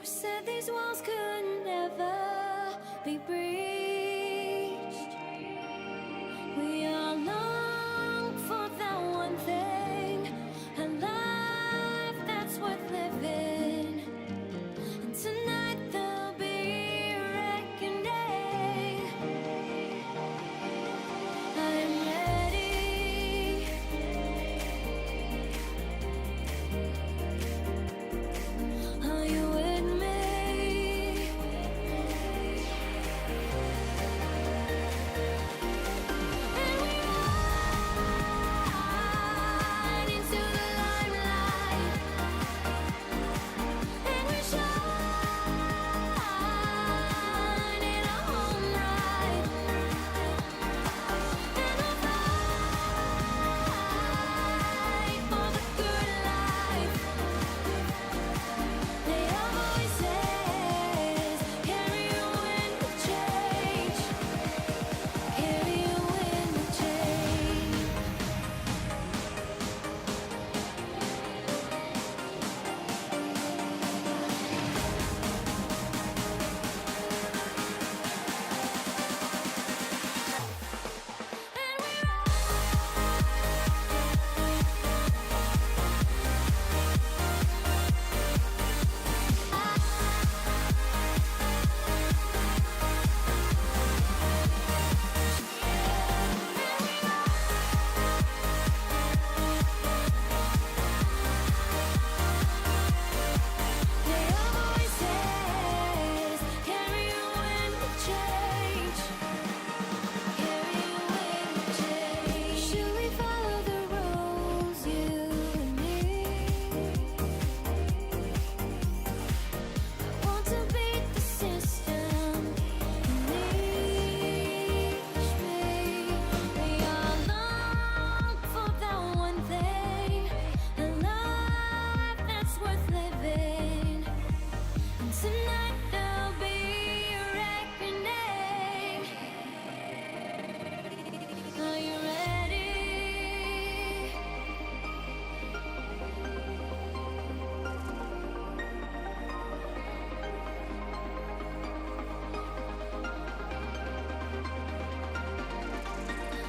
said these walls could never be breached. We all long for that one thing, a life that's worth living. And tonight there'll be a reckoning. I'm ready. Are you with me? And we ride into the limelight, and we shine in our home light, and we'll fight for the good life. They have voices, carry you in the change, carry you in the change. They have voices, carry you in the change, carry you in the change. Should we follow the rules, you and me? I want to beat the system, unleash me. We all long for that one thing, a life that's worth living. And tonight there'll be a reckoning. Are you ready?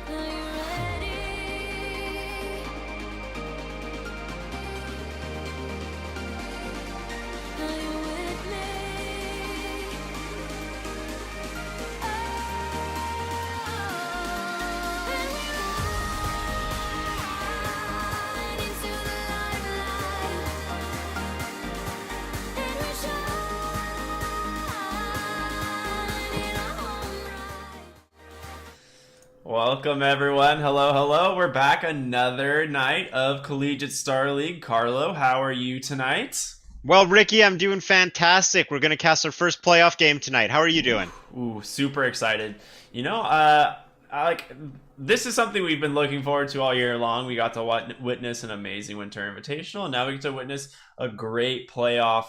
Are you ready? Are you with me? Oh, and we ride into the limelight, and we shine in our home light. Welcome everyone. Hello, hello. We're back another night of Collegiate Star League. Carlo, how are you tonight? Well, Ricky, I'm doing fantastic. We're going to cast our first playoff game tonight. How are you doing? Ooh, super excited. You know, this is something we've been looking forward to all year long. We got to witness an amazing Winter Invitational, and now we get to witness a great playoff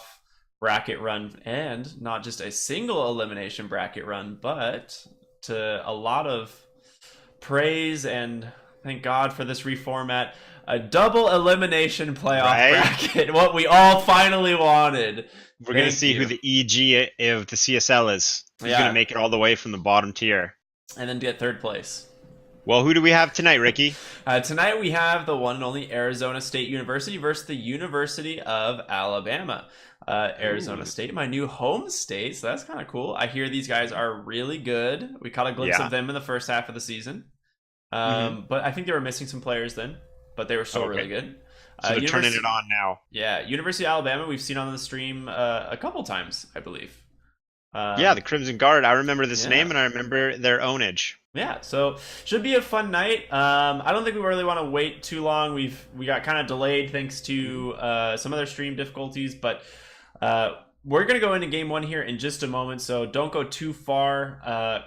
bracket run, and not just a single elimination bracket run, but to a lot of praise and thank God for this reformat, a double elimination playoff Right? bracket, what we all finally wanted. We're going to Thank see you. who the EG of the CSL is. Who's Yeah. going to make it all the way from the bottom tier. And then get third place. Well, who do we have tonight, Ricky? Tonight we have the one and only Arizona State University versus the University of Alabama. Arizona Ooh. State, my new home state, so that's kind of cool. I hear these guys are really good. We caught a glimpse Yeah. of them in the first half of the season. But I think they were missing some players then, but they were still Okay. really good. So they're turning University- it on now. Yeah, University of Alabama, we've seen on the stream a couple times, I believe. Yeah, the Crimson Guard. I remember this yeah. name, and I remember their ownage. Yeah, so should be a fun night. I don't think we really want to wait too long. We got kind of delayed thanks to some other stream difficulties, but we're gonna go into game one here in just a moment. So don't go too far.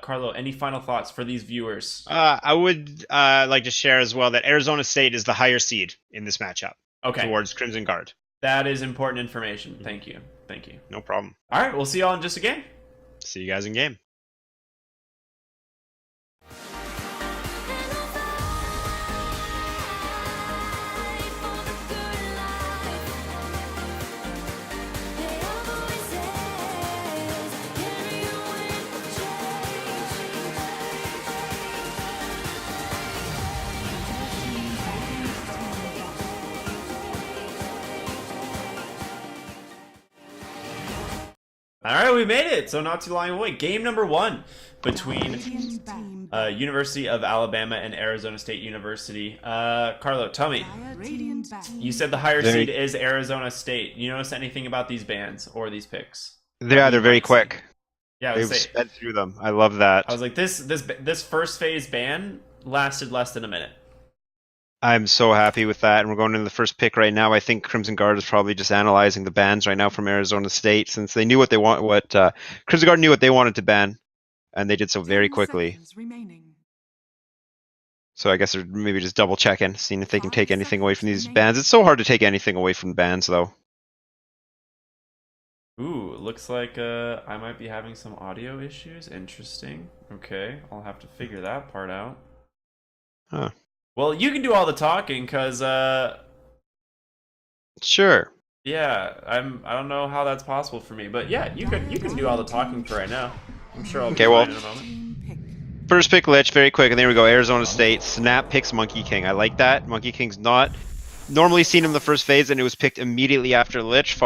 Carlo, any final thoughts for these viewers? I would like to share as well that Arizona State is the higher seed in this matchup Okay, towards Crimson Guard. that is important information. Thank you. No problem. All right, we'll see y'all in just a game. See you guys in game. All right, we made it. So not too long away. Game number 1 between University of Alabama and Arizona State University. Carlo, tell me. You said the higher seed is Arizona State. You notice anything about these bans or these picks? They're very quick. Yeah, They've sped through them. I love that. I was like, this first phase ban lasted less than a minute. I'm so happy with that, and we're going into the first pick right now. I think Crimson Guard is probably just analyzing the bans right now from Arizona State, since they knew what they want. Crimson Guard knew what they wanted to ban, and they did so very quickly. So I guess they're maybe just double checking, seeing if they can take anything away from these bans. It's so hard to take anything away from bans, though. Ooh, looks like I might be having some audio issues. Interesting. Okay, I'll have to figure that part out. Huh. Well, you can do all the talking, cause Sure. yeah, I don't know how that's possible for me, but yeah, you can do all the talking for right now. I'm sure I'll be fine in a moment. First pick Lich, very quick, and there we go. Arizona State. Snap picks Monkey King. I like that. Monkey King's not normally seen in the first phase, and it was picked immediately after Lich.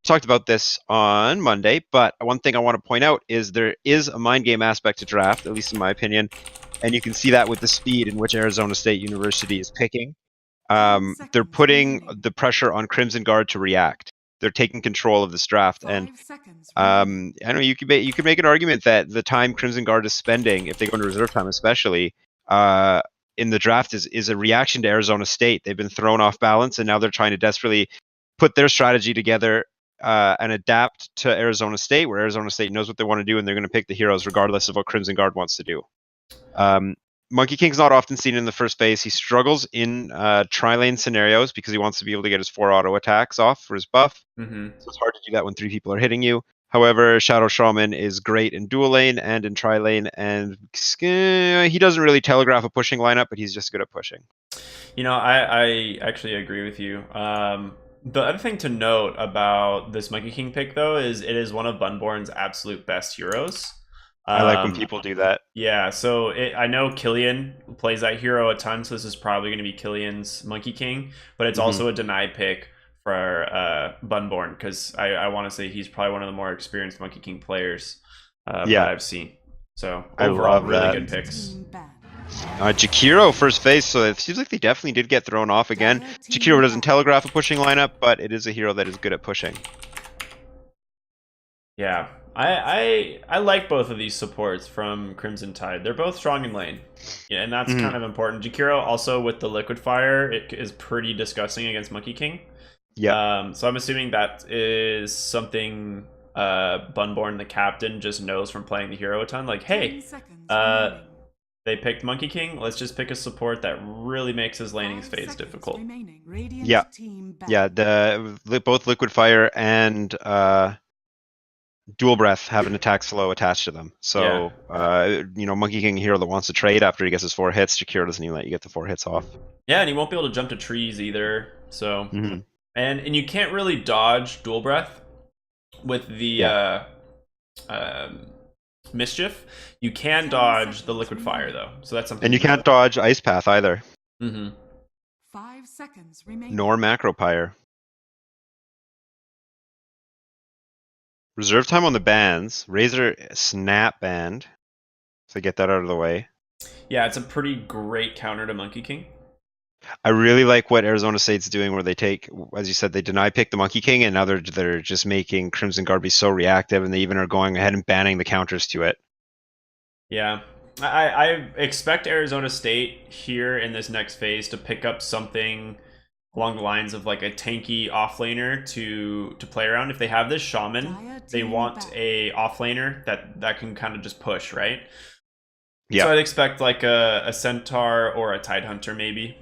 Talked about this on Monday, but one thing I want to point out is there is a mind game aspect to draft, at least in my opinion, and you can see that with the speed in which Arizona State University is picking. They're putting the pressure on Crimson Guard to react. They're taking control of this draft, and I know you could make an argument that the time Crimson Guard is spending, if they go into reserve time especially, in the draft is a reaction to Arizona State. They've been thrown off balance, and now they're trying to desperately put their strategy together and adapt to Arizona State, where Arizona State knows what they want to do, and they're going to pick the heroes regardless of what Crimson Guard wants to do. Monkey King's not often seen in the first phase. He struggles in tri-lane scenarios because he wants to be able to get his 4 auto attacks off for his buff. Mm-hmm. So it's hard to do that when 3 people are hitting you. However, Shadow Shaman is great in dual lane and in tri-lane, and he doesn't really telegraph a pushing lineup, but he's just good at pushing. You know, I actually agree with you. The other thing to note about this Monkey King pick, though, is it is one of Bunborn's absolute best heroes. I like when people do that. Yeah, so I know Killian plays that hero a ton, so this is probably going to be Killian's Monkey King, but it's also a denied pick for Bunborn, because I want to say he's probably one of the more experienced Monkey King players that I've seen. So overall, really good picks. Jakiro first phase, so it seems like they definitely did get thrown off again. Jakiro doesn't telegraph a pushing lineup, but it is a hero that is good at pushing. Yeah, I like both of these supports from Crimson Tide. They're both strong in lane, yeah, and that's kind of important. Jakiro also with the Liquid Fire, it is pretty disgusting against Monkey King. Yeah. So I'm assuming that is something Bunborn, the captain, just knows from playing the hero a ton. Like, hey, they picked Monkey King. Let's just pick a support that really makes his laning phase difficult. Yeah. Yeah. Both Liquid Fire and Dual Breath have an attack slow attached to them. So, Monkey King, a hero that wants to trade after he gets his 4 hits. Jakiro doesn't even let you get the 4 hits off. Yeah, and he won't be able to jump to trees either. So, and you can't really dodge Dual Breath with the Mischief. You can dodge the Liquid Fire though, so that's something. And you can't dodge Ice Path either. 5 seconds remaining. Nor Macro Pyre. Reserve time on the bans. Razor Snap banned. So get that out of the way. Yeah, it's a pretty great counter to Monkey King. I really like what Arizona State's doing, where they take, as you said, they deny pick the Monkey King, and now they're just making Crimson Guard be so reactive, and they even are going ahead and banning the counters to it. Yeah, I expect Arizona State here in this next phase to pick up something along the lines of like a tanky offlaner to play around. If they have this Shaman, they want a offlaner that can kind of just push, right? Yeah. So I'd expect like a Centaur or a Tidehunter maybe.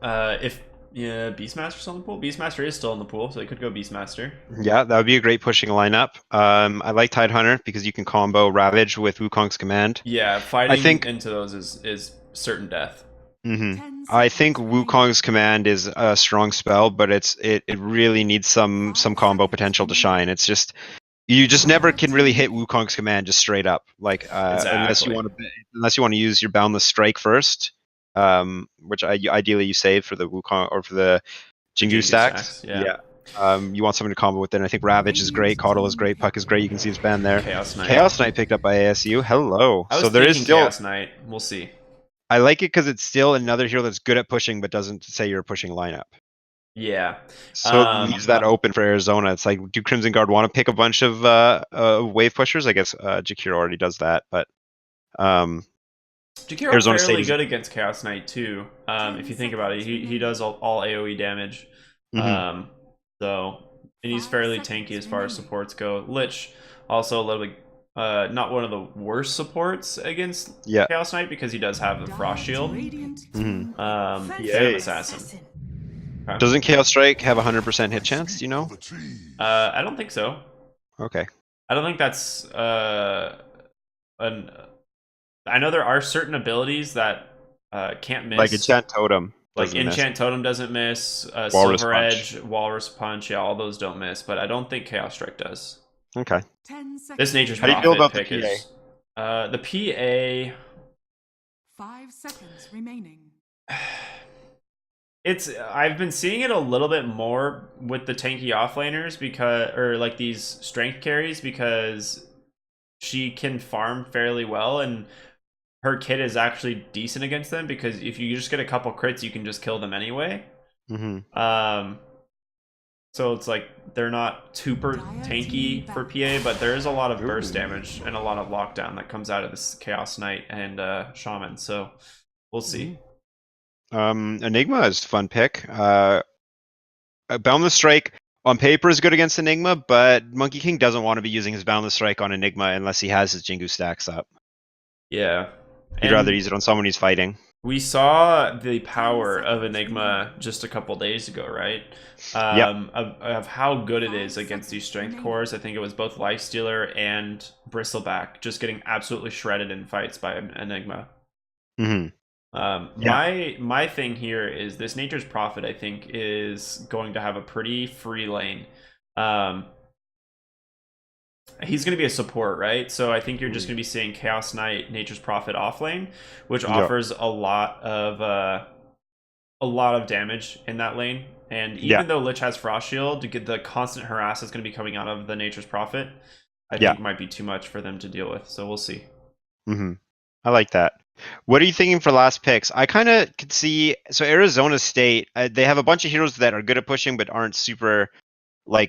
If Beastmaster's still in the pool. Beastmaster is still in the pool, so they could go Beastmaster. Yeah, that would be a great pushing lineup. I like Tidehunter because you can combo Ravage with Wukong's command. Yeah, fighting into those is certain death. I think Wukong's command is a strong spell, but it really needs some combo potential to shine. It's just you just never can really hit Wukong's command just straight up, like unless you want to use your Boundless Strike first. Which ideally you save for the Wukong or for the Jingu stacks. Yeah. You want someone to combo with it. And I think Ravage is great, Caudle is great, Puck is great. You can see his band there. Chaos Knight. Chaos Knight picked up by ASU. Hello. I was So there is thinking still. Chaos Knight. We'll see. I like it because it's still another hero that's good at pushing, but doesn't say you're a pushing lineup. Yeah. So it leaves that open for Arizona. It's like, do Crimson Guard want to pick a bunch of wave pushers? I guess Jakiro already does that, but Jakiro Arizona fairly State is- good against Chaos Knight too. If you think about it, he does all AoE damage. Mhm. So and he's fairly tanky as far as supports go. Lich also a little bit not one of the worst supports against Yeah. Chaos Knight because he does have the Frost Shield. Mhm. Phantom Assassin. Okay. Doesn't Chaos Strike have 100% hit chance? Do you know? I don't think so. Okay. I don't think that's I know there are certain abilities that can't miss. Like Enchant Totem. Like doesn't miss. Enchant Totem doesn't miss. Walrus Silver Punch. Edge, Walrus Punch, yeah, all those don't miss. But I don't think Chaos Strike does. Okay. This Nature's How do you feel Prophet about the pick is the PA. 5 seconds remaining. I've been seeing it a little bit more with the tanky offlaners or like these strength carries because she can farm fairly well and her kit is actually decent against them because if you just get a couple crits you can just kill them anyway. Mm-hmm. So it's like they're not super tanky for PA, but there is a lot of burst damage and a lot of lockdown that comes out of this Chaos Knight and Shaman. So we'll see. Enigma is a fun pick. Boundless Strike on paper is good against Enigma, but Monkey King doesn't want to be using his Boundless Strike on Enigma unless he has his Jingu stacks up. Yeah. He'd rather use it on someone he's fighting. We saw the power of Enigma just a couple days ago, right? Of how good it is against these strength cores. I think it was both Lifestealer and Bristleback just getting absolutely shredded in fights by Enigma. Mm-hmm. My thing here is this Nature's Prophet, I think, is going to have a pretty free lane. He's going to be a support, right? So I think you're just going to be seeing Chaos Knight, Nature's Prophet off lane, which offers a lot of damage in that lane. And even though Lich has Frost Shield, to get the constant harass that's going to be coming out of the Nature's Prophet, I think might be too much for them to deal with. So we'll see. Mm-hmm. I like that. What are you thinking for last picks? I kind of could see. So Arizona State, they have a bunch of heroes that are good at pushing, but aren't super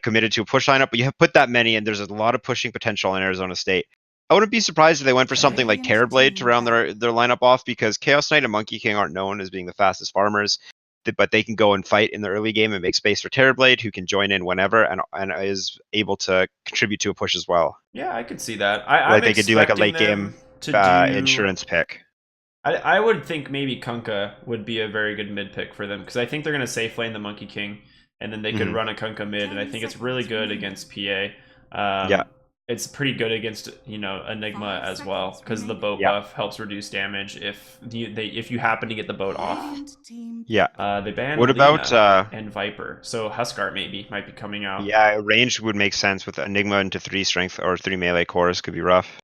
committed to a push lineup. But you have put that many, and there's a lot of pushing potential in Arizona State. I wouldn't be surprised if they went for something like Terrorblade to round their lineup off, because Chaos Knight and Monkey King aren't known as being the fastest farmers, but they can go and fight in the early game and make space for Terrorblade, who can join in whenever and is able to contribute to a push as well. Yeah, I could see that. They could do like a late game insurance pick. I would think maybe Kunkka would be a very good mid pick for them, because I think they're going to safe lane the Monkey King, and then they could run a Kunkka mid, and I think it's really good against PA. It's pretty good against Enigma as well, because the boat buff helps reduce damage if you happen to get the boat off. They banned what about and Viper, so Huskart might be coming out. Yeah, range would make sense with Enigma into 3 strength or 3 melee cores could be rough.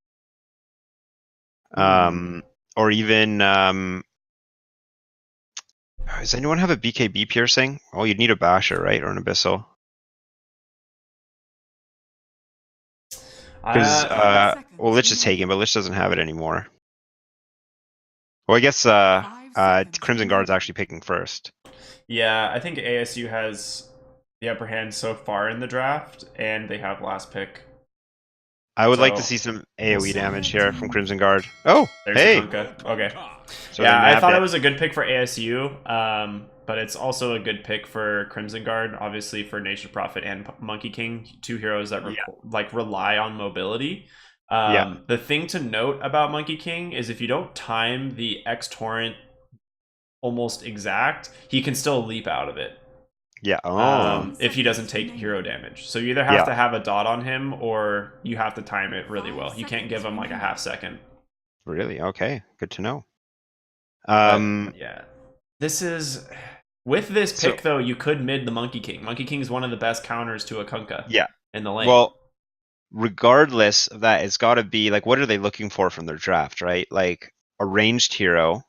Or even does anyone have a BKB piercing? Oh, you'd need a Basher, right, or an Abyssal. Because Lich is taken, but Lich doesn't have it anymore. Well, I guess Crimson Guard's actually picking first. Yeah, I think ASU has the upper hand so far in the draft, and they have last pick. I would like to see some AoE damage here from Crimson Guard. Oh, hey! Okay. So yeah, I thought it was a good pick for ASU, but it's also a good pick for Crimson Guard, obviously for Nature's Prophet and Monkey King, 2 heroes that rely on mobility. The thing to note about Monkey King is if you don't time the X Torrent almost exact, he can still leap out of it. If he doesn't take hero damage. So you either have to have a dot on him, or you have to time it really well. You can't give him like a half second. Really? Okay, good to know. This is with this pick though. You could mid the Monkey King. Monkey King is one of the best counters to a Kunkka. In the lane. Well, regardless of that, it's got to be like, what are they looking for from their draft, right? Like a ranged hero,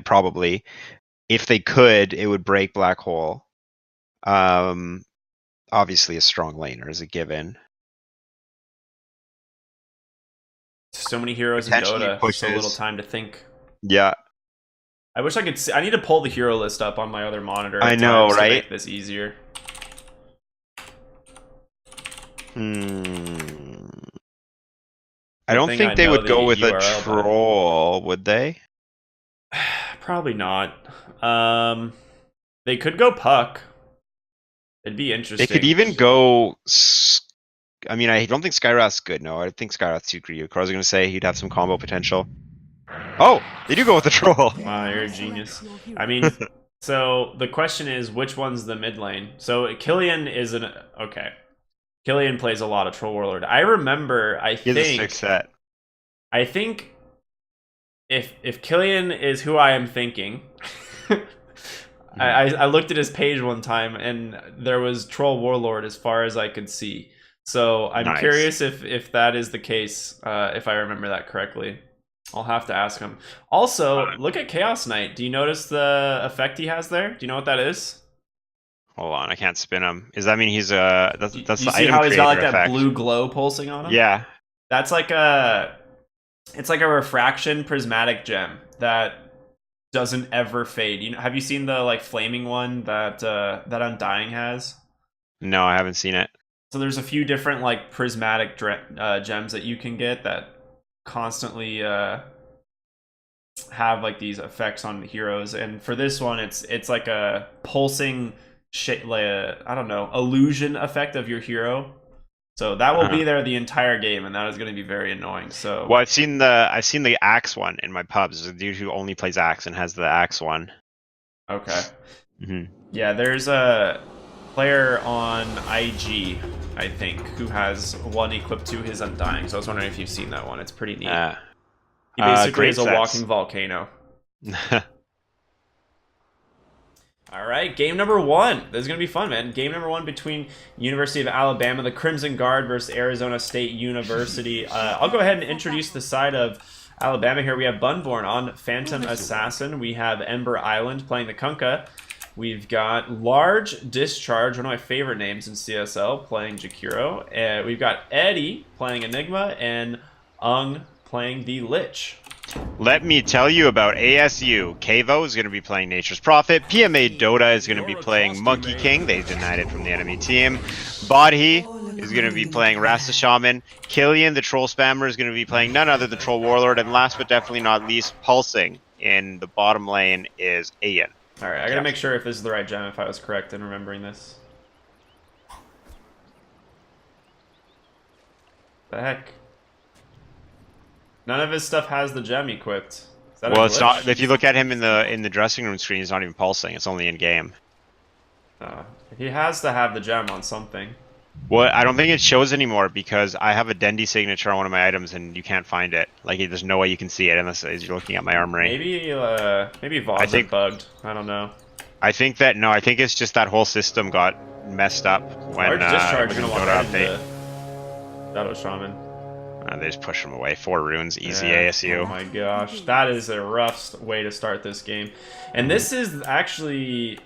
probably. If they could, it would break Black Hole. Obviously a strong laner is a given. So many heroes in Potentially Dota, so little pushes. time to think. Yeah, I wish I could see. I need to pull the hero list up on my other monitor I at know, times to right? make this easier. I Good don't thing think I they know would go the with a URL, but troll, would they? probably not. They could go puck. It'd be They could interesting. even go. I mean, I don't think Skywrath's good. No, I think Skywrath's too greedy. I was gonna say he'd have some combo potential. Oh, they do go with the troll. Wow, you're a genius. I mean, so the question is, which one's the mid lane? So Killian is an okay. Killian plays a lot of Troll Warlord. I remember. He has a 6 set. I think if Killian is who I am thinking, I looked at his page one time and there was Troll Warlord as far as I could see. So I'm Nice. curious if that is the case, if I remember that correctly. I'll have to ask him. Also, look at Chaos Knight. Do you notice the effect he has there? Do you know what that is? Hold on, I can't spin him. Does that mean he's that's Do the you see item how he's got like creator that effect? blue glow pulsing on him? Yeah. That's like it's like a refraction prismatic gem that doesn't ever fade. You know, have you seen the like flaming one that that Undying has? No, I haven't seen it. So there's a few different like prismatic gems that you can get that constantly have like these effects on heroes. And for this one, it's like a pulsing like I don't know, illusion effect of your hero. So that will be there the entire game, and that is going to be very annoying. So Well, I've seen the axe one in my pubs. There's a dude who only plays axe and has the axe one. okay. hmm Yeah, there's a player on IG, I think, who has one equipped to his Undying. So I was wondering if you've seen that one. It's pretty neat. He basically great is a sets. walking volcano. All right, game number one. This is going to be fun, man. Game number one between University of Alabama, the Crimson Guard versus Arizona State University. I'll go ahead and introduce the side of Alabama here. We have Bunborn on Phantom Assassin. We have Ember Island playing the Kunkka. We've got Large Discharge, one of my favorite names in CSL, playing Jakiro. We've got Eddie playing Enigma, and Ung playing the Lich. Let me tell you about ASU. Kavo is going to be playing Nature's Prophet. PMA Dota is going to be playing Monkey King. They denied it from the enemy team. Bodhi is going to be playing Rasta Shaman. Killian, the Troll Spammer, is going to be playing none other than Troll Warlord. And last but definitely not least, Pulsing in the bottom lane is Ian. All right, I gotta make sure if this is the right gem, if I was correct in remembering this. The heck? None of his stuff has the gem equipped. Is that Well, a it's glitch? not. If you look at him in the dressing room screen, he's not even pulsing. It's only in game. He has to have the gem on something. Well, I don't think it shows anymore because I have a Dendy signature on one of my items and you can't find it. Like, there's no way you can see it unless you're looking at my armory. Maybe VODs are bugged. I don't know. I think it's just that whole system got messed up when Large Discharge when gonna the walk Dota right update. into Shadow Shaman. They just push him away. 4 runes, easy Yeah. ASU. Oh my gosh, that is a rough way to start this game. And this is actually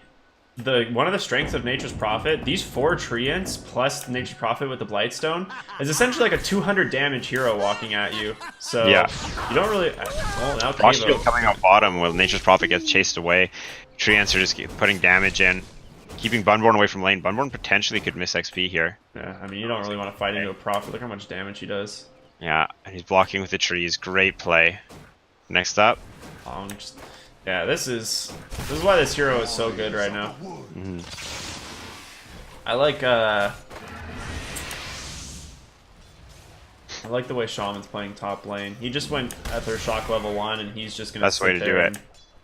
one of the strengths of Nature's Prophet. These 4 Treants plus Nature's Prophet with the Blightstone is essentially like a 200 damage hero walking at you. So Yeah. you don't really. Well, now Frost Shield Kavo. coming out bottom while Nature's Prophet gets chased away. Treants are just putting damage in. Keeping Bunborn away from lane. Bunborn potentially could miss XP here. Yeah, I mean you don't really want to fight into a Prophet. Look how much damage he does. Yeah, and he's blocking with the trees. Great play. Next up. Yeah, this is why this hero is so good right now. I like the way Shaman's playing top lane. He just went Ether Shock level 1 and he's just gonna That's the way sit to do there it.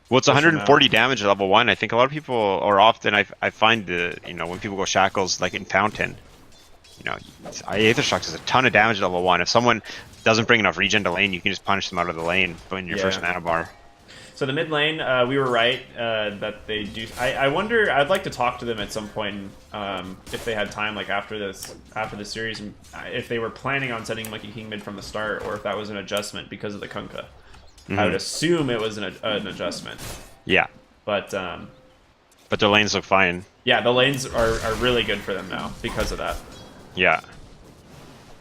Well, it's 140 damage at level 1. I think a lot of people, or often I find when people go Shackles, like in Fountain, Aether Shock does a ton of damage at level 1. If someone doesn't bring enough regen to lane, you can just punish them out of the lane in your first mana bar. So the mid lane, we were right that they do. I wonder. I'd like to talk to them at some point if they had time, like after the series, and if they were planning on sending Monkey King mid from the start, or if that was an adjustment because of the Kunkka. I would assume it was an adjustment. Yeah. But But their lanes look fine. Yeah, the lanes are really good for them now because of that. Yeah.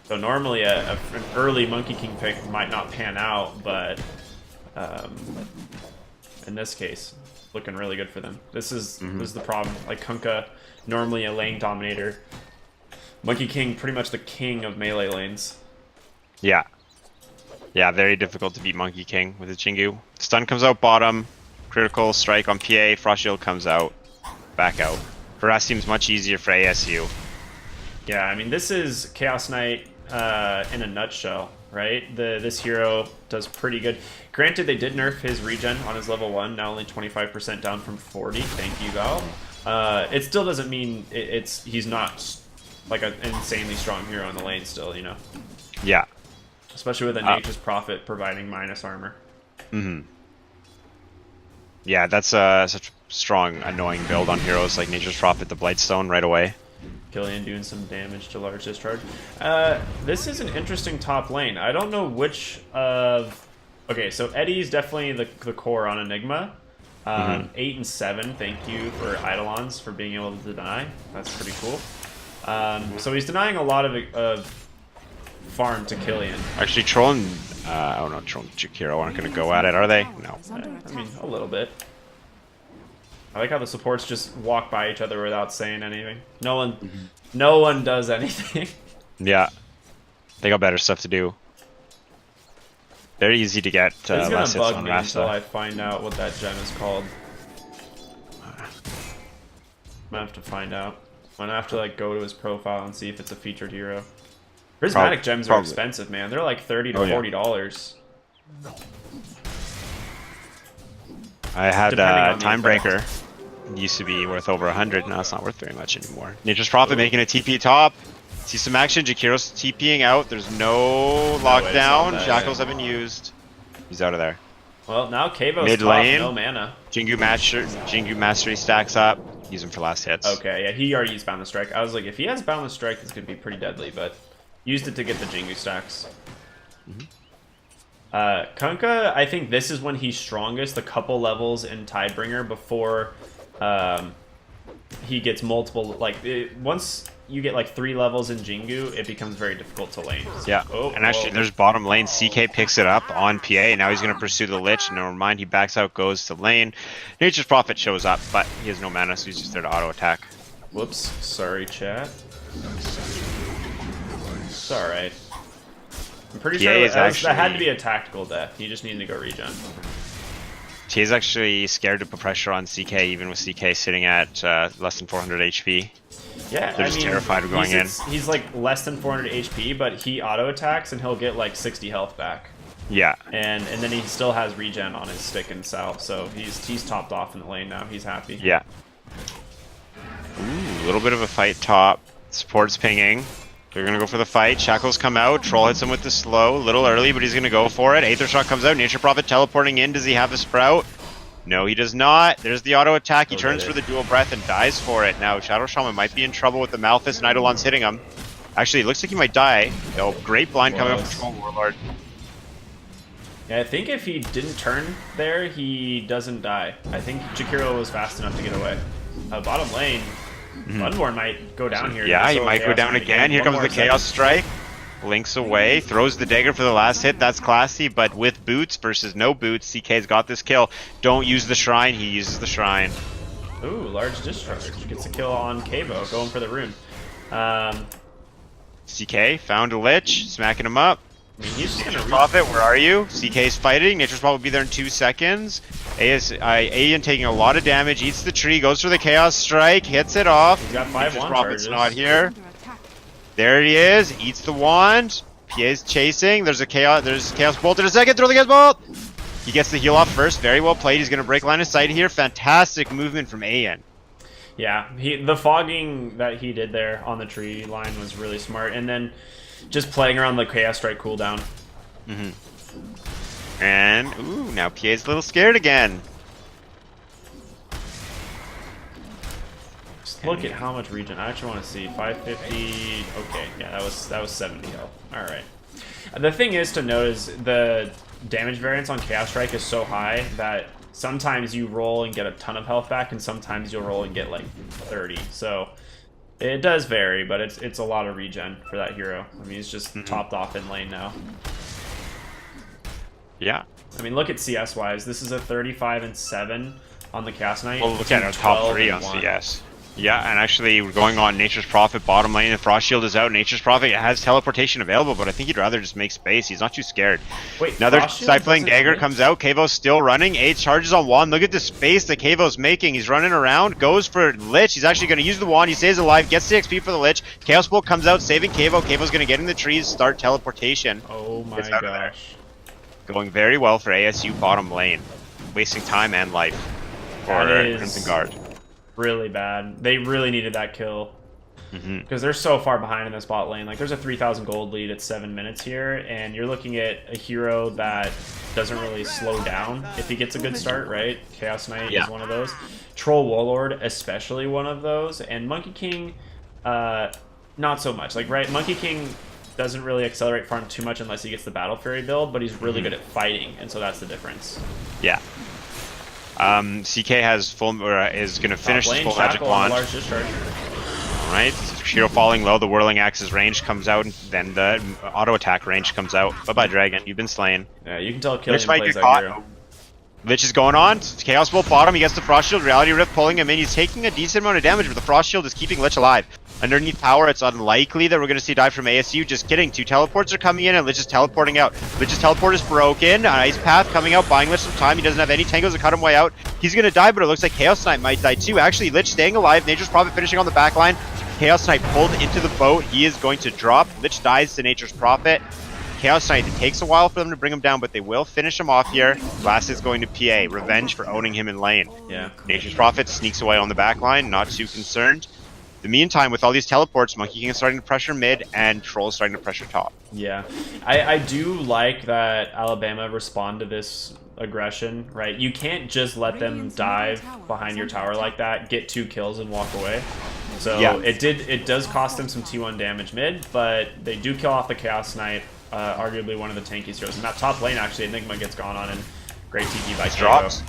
So normally an early Monkey King pick might not pan out, but in this case, looking really good for them. This is the problem. Like Kunkka, normally a lane dominator. Monkey King, pretty much the king of melee lanes. Yeah. Yeah, very difficult to beat Monkey King with his Jingu. Stun comes out bottom. Critical strike on PA. Frost Shield comes out. Back out. For us, seems much easier for ASU. Yeah, I mean, this is Chaos Knight in a nutshell, right? This hero does pretty good. Granted, they did nerf his regen on his level 1, now only 25% down from 40. Thank you, Val. It still doesn't mean he's not like an insanely strong hero in the lane still, you know? Yeah. Especially with a Nature's Prophet providing minus armor. Yeah, that's such a strong, annoying build on heroes like Nature's Prophet, the Blightstone right away. Killian doing some damage to large discharge. This is an interesting top lane. I don't know which of... Okay, so Eddie's definitely the core on Enigma. 8 and 7, thank you for Eidolons for being able to deny. That's pretty cool. So he's denying a lot of farm to Killian. Actually, Troll and... oh no, Troll and Jakiro aren't going to go at it, are they? No. I mean, a little bit. I like how the supports just walk by each other without saying anything. No one does anything. Yeah. They got better stuff to do. Very easy to get It's less gonna hits bug on me until I Rasta. find out what that gem is called. Might have to find out. Might have to like go to his profile and see if it's a featured hero. Prismatic gems are probably. expensive, man. They're like $30 to Oh, yeah. $40. I had Depending on the Timebreaker. It used to be worth over 100. Now it's not worth very much anymore. Nature's Prophet making a TP top. See some action. Jakiro's TPing out. There's no lockdown. that, Jackals yeah. have been used. He's out of there. Well, now Kavo's Mid top, lane. no mana. Jingu Mastery stacks up. Use him for last hits. Okay, yeah, he already used Boundless Strike. I was like, if he has Boundless Strike, this could be pretty deadly, but used it to get the Jingu stacks. Kunkka, I think this is when he's strongest, a couple levels in Tidebringer before he gets multiple, like, once you get like 3 levels in Jingu, it becomes very difficult to lane. Yeah, Oh, and actually whoa. there's bottom lane. CK picks it up on PA, and now he's going to pursue the Lich. Never mind, he backs out, goes to lane. Nature's Prophet shows up, but he has no mana, so he's just there to auto-attack. Whoops, sorry, chat. It's alright. I'm pretty PA sure is that had to actually- be a tactical death. He just needed to go regen. TA's actually scared to put pressure on CK, even with CK sitting at less than 400 HP. Yeah, They're just terrified of going in. He's like less than 400 HP, but he auto attacks and he'll get like 60 health back. Yeah. And then he still has regen on his stick and salve, so he's topped off in the lane now. He's happy. Yeah. Ooh, a little bit of a fight top. Support's pinging. They're gonna go for the fight. Shackles come out. Troll hits him with the slow. A little early, but he's gonna go for it. Aether Shot comes out. Nature Prophet teleporting in. Does he have a sprout? No, he does not. There's the auto attack. He turns for the dual breath and dies for it. Now, Shadow Shaman might be in trouble with the Malthus and Eidolons hitting him. Actually, it looks like he might die. Oh, great blind coming up from Troll Warlord. Yeah, I think if he didn't turn there, he doesn't die. I think Jakiro was fast enough to get away. Bottom lane, Bloodborne might go down here. Yeah, he So might go Chaos down Knight again. Here One comes more the Chaos second. Strike. Blinks away, throws the dagger for the last hit. That's classy, but with boots versus no boots, CK's got this kill. Don't use the shrine. He uses the shrine. Ooh, large discharge. Gets a kill on Kavo, going for the rune. CK found a Lich, smacking him up. I mean, he's just gonna Nature's Prophet, where are you? CK's fighting. Nature's Prophet will be there in 2 seconds. Aeon taking a lot of damage, eats the tree, goes for the Chaos Strike, hits it off. He's got 5 Nature's wand Prophet's charges. not here. Under attack. There he is, eats the wand. PA's chasing. There's Chaos Bolt in a second. Throw the Chaos Bolt. He gets the heal off first. Very well played. He's going to break line of sight here. Fantastic movement from Aeon. Yeah, the fogging that he did there on the tree line was really smart, and then just playing around the Chaos Strike cooldown. And ooh, now PA's a little scared again. Just look at how much regen. I actually want to see 550. Okay, yeah, that was 70 health. All right. The thing is to note is the damage variance on Chaos Strike is so high that sometimes you roll and get a ton of health back, and sometimes you'll roll and get like 30. So it does vary, but it's a lot of regen for that hero. I mean, he's just topped off in lane now. Yeah. I mean, look at CS wise. This is a 35 and 7 on the Chaos Knight. Well, look at our top 3 on CS. Yeah, and actually we're going on Nature's Prophet bottom lane, and Frost Shield is out. Nature's Prophet has teleportation available, but I think he'd rather just make space. He's not too scared. Wait, another Frost Shield Stifling doesn't Dagger hit? comes out. Kavo's still running. 8 charges on wand. Look at the space that Kavo's making. He's running around, goes for Lich. He's actually going to use the wand. He stays alive, gets the XP for the Lich. Chaos Bolt comes out, saving Kavo. Kavo's going to get in the trees, start teleportation. Oh my Gets out of there. gosh. Going very well for ASU bottom lane. Wasting time and life for That is Crimson Guard. really bad. They really needed that kill. Because they're so far behind in this bot lane. Like, there's a 3,000 gold lead at 7 minutes here, and you're looking at a hero that doesn't really slow down if he gets a good start, right? Chaos Knight is one of those. Troll Warlord, especially one of those. And Monkey King, not so much. Like, right, Monkey King doesn't really accelerate farm too much unless he gets the Battle Fury build, but he's really good at fighting, and so that's the difference. Yeah. CK has full, or is going to finish his Lane, full magic Shackle on wand. the large discharge. Alright, Shiro falling low, the Whirling Axe's range comes out, and then the auto attack range comes out. Bye-bye, Dragon. You've been slain. Yeah, you can tell Killian Lich might plays get that caught. hero. Lich is going on. Chaos Bolt bottom. He gets the Frost Shield. Reality Rift pulling him in. He's taking a decent amount of damage, but the Frost Shield is keeping Lich alive. Underneath tower, it's unlikely that we're going to see dive from ASU. Just kidding. 2 teleports are coming in, and Lich is teleporting out. Lich's teleport is broken. Ice Path coming out, buying Lich some time. He doesn't have any tangles to cut him way out. He's going to die, but it looks like Chaos Knight might die too. Actually, Lich staying alive. Nature's Prophet finishing on the back line. Chaos Knight pulled into the boat. He is going to drop. Lich dies to Nature's Prophet. Chaos Knight, it takes a while for them to bring him down, but they will finish him off here. Last is going to PA. Revenge for owning him in lane. Yeah. Nature's Prophet sneaks away on the back line, not too concerned. In the meantime, with all these teleports, Monkey King is starting to pressure mid, and Troll is starting to pressure top. Yeah, I do like that Alabama respond to this aggression, right? You can't just let them dive behind your tower like that, get 2 kills, and walk away. So Yeah. it does cost them some T1 damage mid, but they do kill off the Chaos Knight, arguably one of the tankiest heroes. And that top lane, actually, Enigma gets gone on, and great TP by Drops.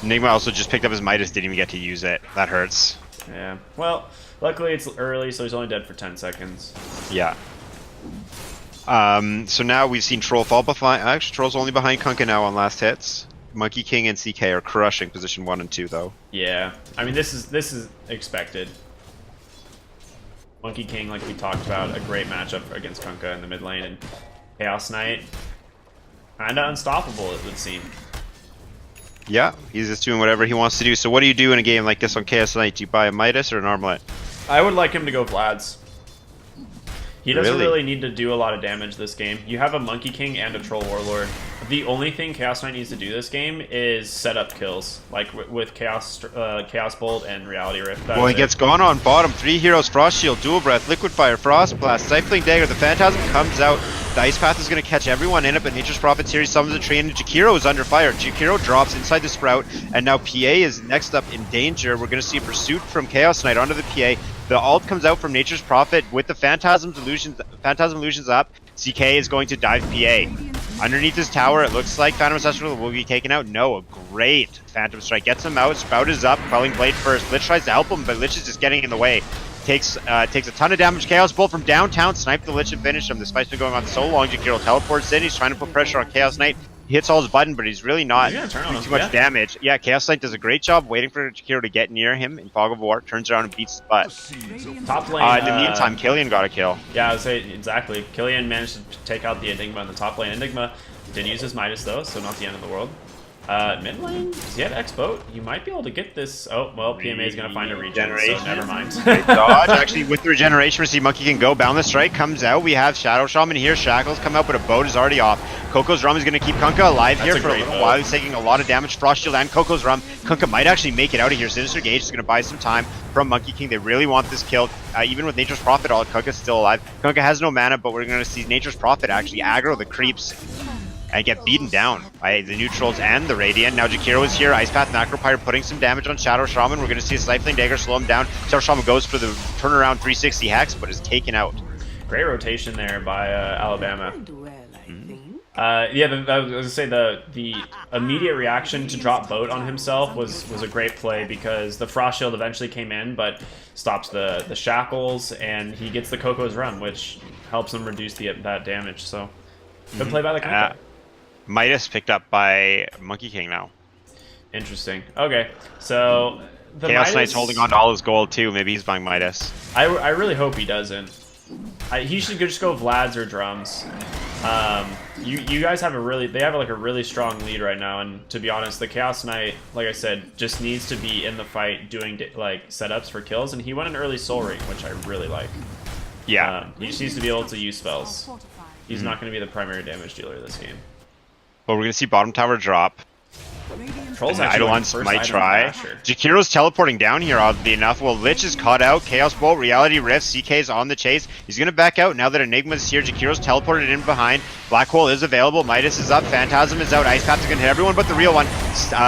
Enigma also just picked up his Midas, didn't even get to use it. That hurts. Yeah, well, luckily it's early, so he's only dead for 10 seconds. Yeah. So now we've seen Troll fall behind. Actually, Troll's only behind Kunkka now on last hits. Monkey King and CK are crushing position 1 and 2, though. Yeah, I mean, this is expected. Monkey King, like we talked about, a great matchup against Kunkka in the mid lane, and Chaos Knight, kinda unstoppable, it would seem. Yeah, he's just doing whatever he wants to do. So what do you do in a game like this on Chaos Knight? Do you buy a Midas or an Armlet? I would like him to go Vlad's. He doesn't Really? really need to do a lot of damage this game. You have a Monkey King and a Troll Warlord. The only thing Chaos Knight needs to do this game is set up kills, like with Chaos Bolt and Reality Rift. That's Well, he it. gets gone on bottom. 3 heroes, Frost Shield, Dual Breath, Liquid Fire, Frost Blast, Stifling Dagger. The Phantasm comes out. The Ice Path is going to catch everyone in it, but Nature's Prophet series summons a tree, and Jakiro is under fire. Jakiro drops inside the Sprout, and now PA is next up in danger. We're going to see a pursuit from Chaos Knight onto the PA. The ult comes out from Nature's Prophet with the Phantasm Illusions up. CK is going to dive PA. Underneath his tower, it looks like Phantom Ancestral will be taken out. No, a great Phantom Strike gets him out. Sprout is up, Quelling Blade first. Lich tries to help him, but Lich is just getting in the way. Takes a ton of damage. Chaos Bolt from downtown, snipe the Lich and finish him. This fight's been going on so long. Jakiro teleports in. He's trying to put pressure on Chaos Knight. He hits all his button, but he's really not He's gonna turn on doing him, too much yeah. damage. Yeah, Chaos Knight does a great job waiting for Jakiro to get near him in Fog of War. Turns around and beats his butt. Top lane. In the meantime, Killian got a kill. Yeah, I would say exactly. Killian managed to take out the Enigma in the top lane. Enigma did use his Midas though, so not the end of the world. Mid lane, does he have X-Boat? You might be able to get this. Oh, well, PMA is going to find a regen, so never mind. Great dodge. Actually, with the regeneration, we see Monkey can go. Boundless Strike comes out. We have Shadow Shaman here. Shackles come out, but a boat is already off. Coco's Rum is going to keep Kunkka alive That's here a for a great little boat. while. He's taking a lot of damage. Frost Shield and Coco's Rum. Kunkka might actually make it out of here. Sinister Gauge is going to buy some time from Monkey King. They really want this kill. Even with Nature's Prophet, all Kunkka's still alive. Kunkka has no mana, but we're going to see Nature's Prophet actually aggro the creeps and get beaten down by the neutrals and the Radiant. Now Jakiro is here. Ice Path Macropyre putting some damage on Shadow Shaman. We're going to see a Stifling Dagger slow him down. Shadow Shaman goes for the turnaround 360 Hex, but is taken out. Great rotation there by Alabama. Yeah, I was gonna say the immediate reaction to drop boat on himself was a great play because the frost shield eventually came in, but stops the shackles, and he gets the Coco's run, which helps him reduce that damage. So good play by the Kunkka. Midas picked up by Monkey King now. Interesting. Okay, so the Chaos Midas, Knight's holding on to all his gold too. Maybe he's buying Midas. I really hope he doesn't. He should just go Vlad's or drums. You guys have they have like a really strong lead right now, and to be honest, the Chaos Knight, like I said, just needs to be in the fight doing like setups for kills, and he went an early Soul Ring, which I really like. Yeah. He just needs to be able to use spells. He's not going to be the primary damage dealer this game. Well, we're gonna see bottom tower drop. Troll's And actually Eidolon's first might item try. Basher. Jakiro's teleporting down here, oddly enough. Well, Lich is caught out. Chaos Bolt, Reality Rift, CK's on the chase. He's going to back out now that Enigma's here. Jakiro's teleported in behind. Black Hole is available. Midas is up. Phantasm is out. Ice Path is going to hit everyone but the real one.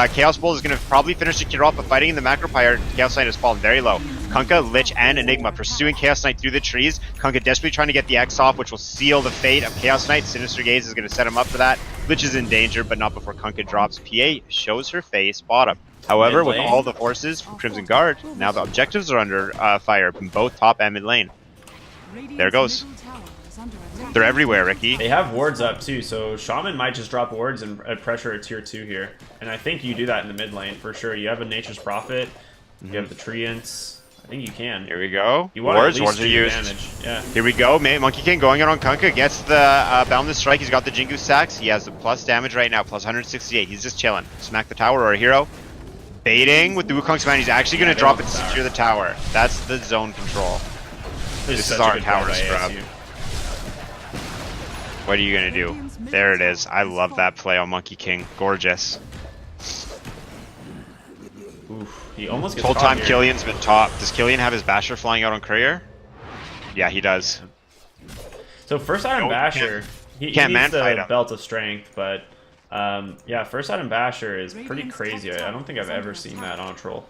Chaos Bolt is going to probably finish Jakiro off, but fighting in the Macro Pyre, Chaos Knight has fallen very low. Kunkka, Lich, and Enigma pursuing Chaos Knight through the trees. Kunkka desperately trying to get the X off, which will seal the fate of Chaos Knight. Sinister Gaze is going to set him up for that. Lich is in danger, but not before Kunkka drops. PA shows her face bottom. However, with all the forces from Crimson Guard, now the objectives are under fire from both top and mid lane. There it goes. They're everywhere, Ricky. They have wards up too, so Shaman might just drop wards and pressure a tier 2 here. And I think you do that in the mid lane for sure. You have a Nature's Prophet, you have the Treants. I think you can. Here we go. You want Wards, at least wards are do used. damage. Yeah. Here we go. Monkey King going out on Kunkka. Gets the Boundless Strike. He's got the Jingu stacks. He has the plus damage right now, plus 168. He's just chilling. Smack the tower or a hero. Baiting with the Wukong's command. He's actually going to drop it to secure the tower. That's the zone control. This is our tower scrub. What are you going to do? There it is. I love that play on Monkey King. Gorgeous. Oof, he almost gets Full caught time here. Killian's been top. Does Killian have his Basher flying out on Courier? Yeah, he does. So first item No, Basher, he can't needs man fight the him. Belt of Strength, but yeah, first item Basher is pretty crazy. I don't think I've ever seen that on a troll.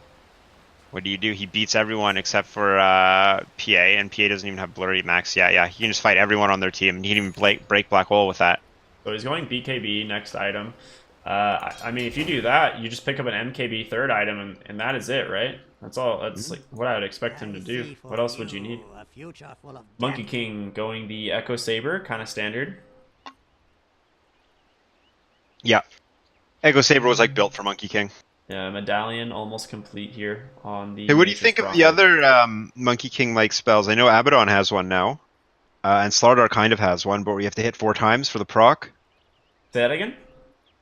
What do? He beats everyone except for PA, and PA doesn't even have Blurry Max. Yeah, he can just fight everyone on their team. He can even break Black Hole with that. So he's going BKB next item. I mean, if you do that, you just pick up an MKB third item, and that is it, right? That's all. That's like what I would expect him to do. What else would you need? Monkey King going the Echo Saber, kind of standard. Yeah. Echo Saber was like built for Monkey King. Yeah, Medallion almost complete here on the... Hey, what do you Nature's think of Prophet. the other Monkey King-like spells? I know Abaddon has one now, and Slardar kind of has one, but we have to hit 4 times for the proc. Say that again?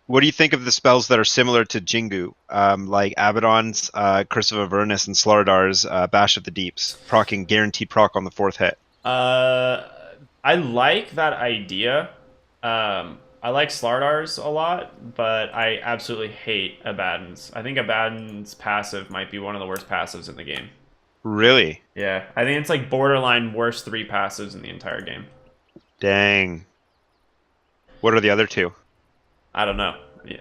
What do you think of the spells that are similar to Jingu, like Abaddon's Curse of Avernus and Slardar's Bash of the Deeps, proccing guaranteed proc on the 4th hit? I like that idea. I like Slardar's a lot, but I absolutely hate Abaddon's. I think Abaddon's passive might be one of the worst passives in the game. Really? Yeah, I think it's like borderline worst 3 passives in the entire game. Dang. What are the other 2? I don't know. Yeah.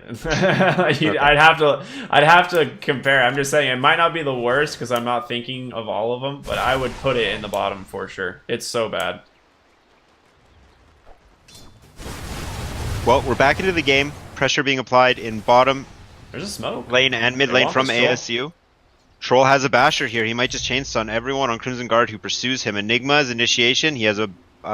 I'd have to compare. I'm just saying it might not be the worst because I'm not thinking of all of them, but I would put it in the bottom for sure. It's so bad. Well, we're back into the game. Pressure being applied in bottom There's a smoke. lane and mid They lane want from this troll. ASU. Troll has a Basher here. He might just chain stun everyone on Crimson Guard who pursues him. Enigma's initiation. He has a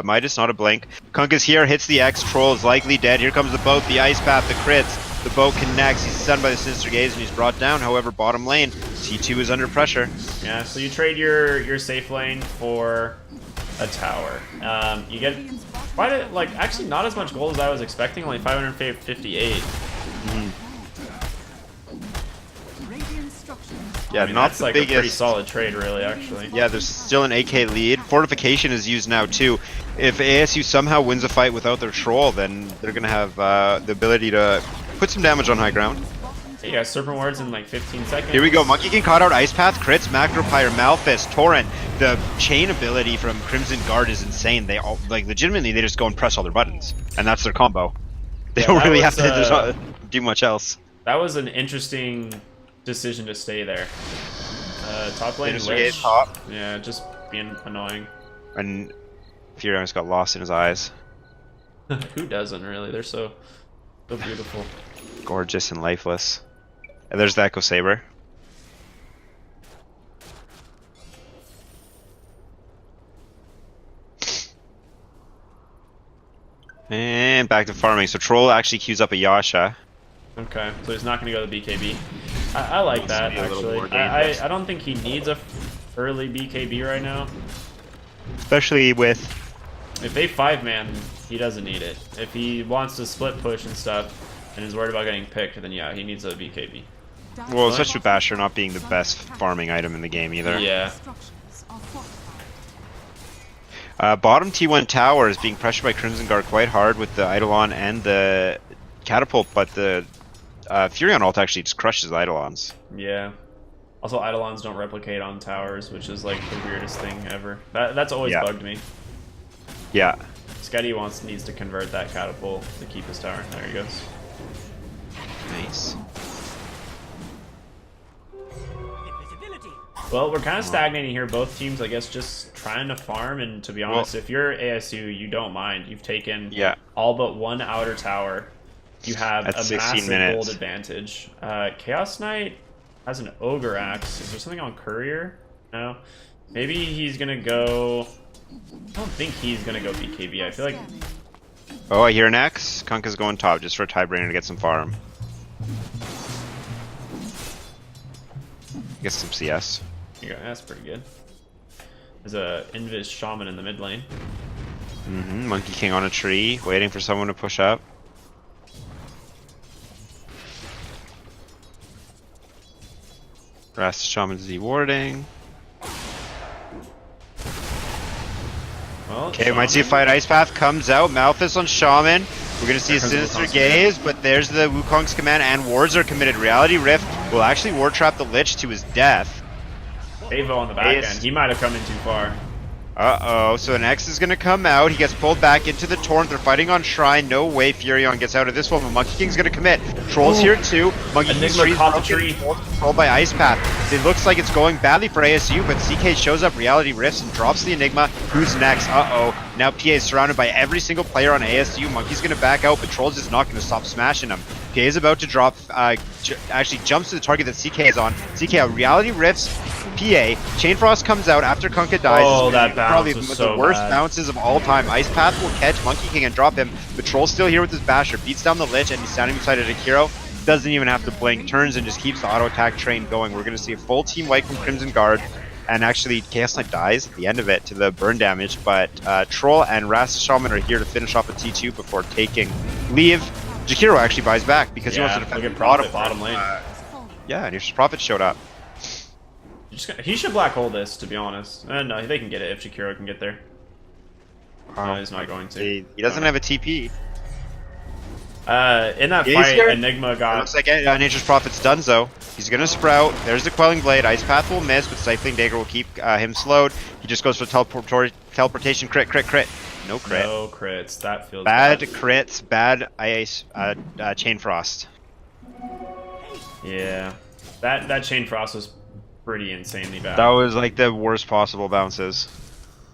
Midas, not a blink. Kunkka's here, hits the X. Troll is likely dead. Here comes the boat, the Ice Path, the crits. The boat connects. He's stunned by the Sinister Gaze and he's brought down. However, bottom lane, T2 is under pressure. Yeah, so you trade your safe lane for a tower. You get quite a, like, actually not as much gold as I was expecting, only 558. Yeah, I mean, not that's the like a pretty biggest. solid trade, really, actually. Yeah, there's still an AK lead. Fortification is used now too. If ASU somehow wins a fight without their troll, then they're gonna have the ability to put some damage on high ground. Hey, you guys, Serpent Wards in like 15 seconds. Here we go. Monkey King caught out Ice Path, crits, Macro Pyre, Malphus, Torrent. The chain ability from Crimson Guard is insane. They all, like, legitimately, they just go and press all their buttons, and that's their combo. They Yeah, don't that really was, have to there's not do much else. That was an interesting decision to stay there. Top lane Sinister Lich. Gaze top, Yeah, just being annoying. and Furion got lost in his eyes. Who doesn't really? They're so beautiful. Gorgeous and lifeless. And there's the Echo Saber. And back to farming. So Troll actually queues up a Yasha. Okay, so he's not going to go to BKB. I like Needs to that, be a little actually. more dangerous. I don't think he needs a early BKB right now. Especially with... If they 5-man, he doesn't need it. If he wants to split push and stuff and is worried about getting picked, then yeah, he needs a BKB. Well, especially with Basher not being the best farming item in the game either. Yeah. Bottom T1 tower is being pressured by Crimson Guard quite hard with the Eidolon and the Catapult, but the Furion ult actually just crushes the Eidolons. Yeah. Also, Eidolons don't replicate on towers, which is like the weirdest thing ever. That's always bugged me. Yeah. Sketty needs to convert that Catapult to keep his tower. There he goes. Nice. Well, we're kind of stagnating here. Both teams, I guess, just trying to farm. And to be honest, if you're ASU, you don't mind. You've taken all but one outer tower. You have At a 16 massive minutes. gold advantage. Chaos Knight has an Ogre Axe. Is there something on Courier? No. Maybe he's going to go... I don't think he's going to go BKB. I feel like... Oh, I hear an X. Kunkka's going top just for a Tidebringer to get some farm. Get some CS. Yeah, that's pretty good. There's a Invis Shaman in the mid lane. Monkey King on a tree, waiting for someone to push up. Rest Shaman's dewarding. Well, Okay, we might see a fight. Ice Path comes out. Malphus on Shaman. We're gonna see a There comes the Sinister Wukong's Gaze, but there's the Wukong's command, and wards are committed. Reality Rift will actually ward trap the Lich to his death. Avo on the back Ace. end. He might have come in too far. Uh-oh, so an X is gonna come out. He gets pulled back into the Torrent. They're fighting on Shrine. No way Furion gets out of this one, but Monkey King's gonna commit. Troll's here too. Monkey King's Enigma tree's caught the broken. tree. Controlled by Ice Path. It looks like it's going badly for ASU, but CK shows up, Reality Rifts, and drops the Enigma. Who's next? Uh-oh. Now PA is surrounded by every single player on ASU. Monkey's gonna back out, but Troll's just not gonna stop smashing him. PA is about to drop, actually jumps to the target that CK is on. CK Reality Rifts, PA. Chainfrost comes out after Kunkka dies. Oh, that bounce probably was the so worst bad. bounces of all time. Ice Path will catch Monkey King and drop him. But Troll's still here with his Basher. Beats down the Lich, and he's standing beside a Akiro. Doesn't even have to blink. Turns and just keeps the auto attack train going. We're going to see a full team wipe from Crimson Guard. And actually, Chaos Knight dies at the end of it to the burn damage. But Troll and Rast Shaman are here to finish off a T2 before taking leave. Jakiro actually buys back because he wants to defend look at the Profit bottom lane. yeah, and his Prophet showed up. He should black hole this, to be honest. No, they can get it if Shakiro can get there. No, he's not going to. He doesn't have a TP. In that He's fight, here. Enigma It got... looks like Nature's Prophet's done so. He's gonna sprout. There's the Quelling Blade. Ice Path will miss, but Stifling Dagger will keep him slowed. He just goes for teleportation crit. No crit. No crits. That feels Bad crits, bad ice, Chain Frost. Yeah. That Chain Frost was pretty insanely bad. That was like the worst possible bounces.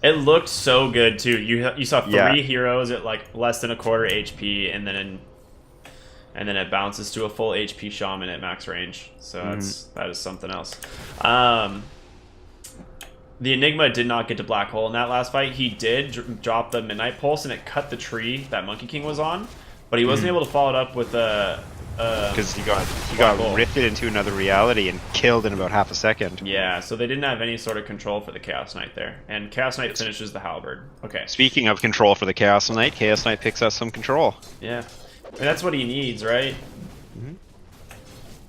It looked so good too. You saw three Yeah. heroes at like less than a quarter HP, and then it bounces to a full HP shaman at max range. So that is something else. The Enigma did not get to black hole in that last fight. He did drop the Midnight Pulse, and it cut the tree that Monkey King was on, but he wasn't able to follow it up with a. Because he got hole. rifted into another reality and killed in about half a second. Yeah, so they didn't have any sort of control for the Chaos Knight there, and Chaos Knight finishes the Halberd. Okay. Speaking of control for the Chaos Knight picks up some control. Yeah, I mean, that's what he needs, right?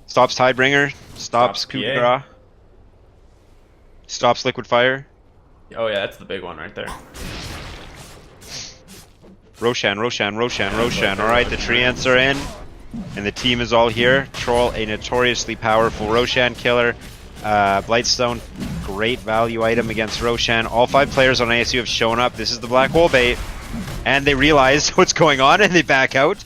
Stops Tidebringer, stops PA. Coup de Grace, stops Liquid Fire. Oh yeah, that's the big one right there. Roshan. Alright, the Treants are in. And the team is all here. Troll, a notoriously powerful Roshan killer. Blightstone, great value item against Roshan. All 5 players on ASU have shown up. This is the black hole bait. And they realize what's going on and they back out.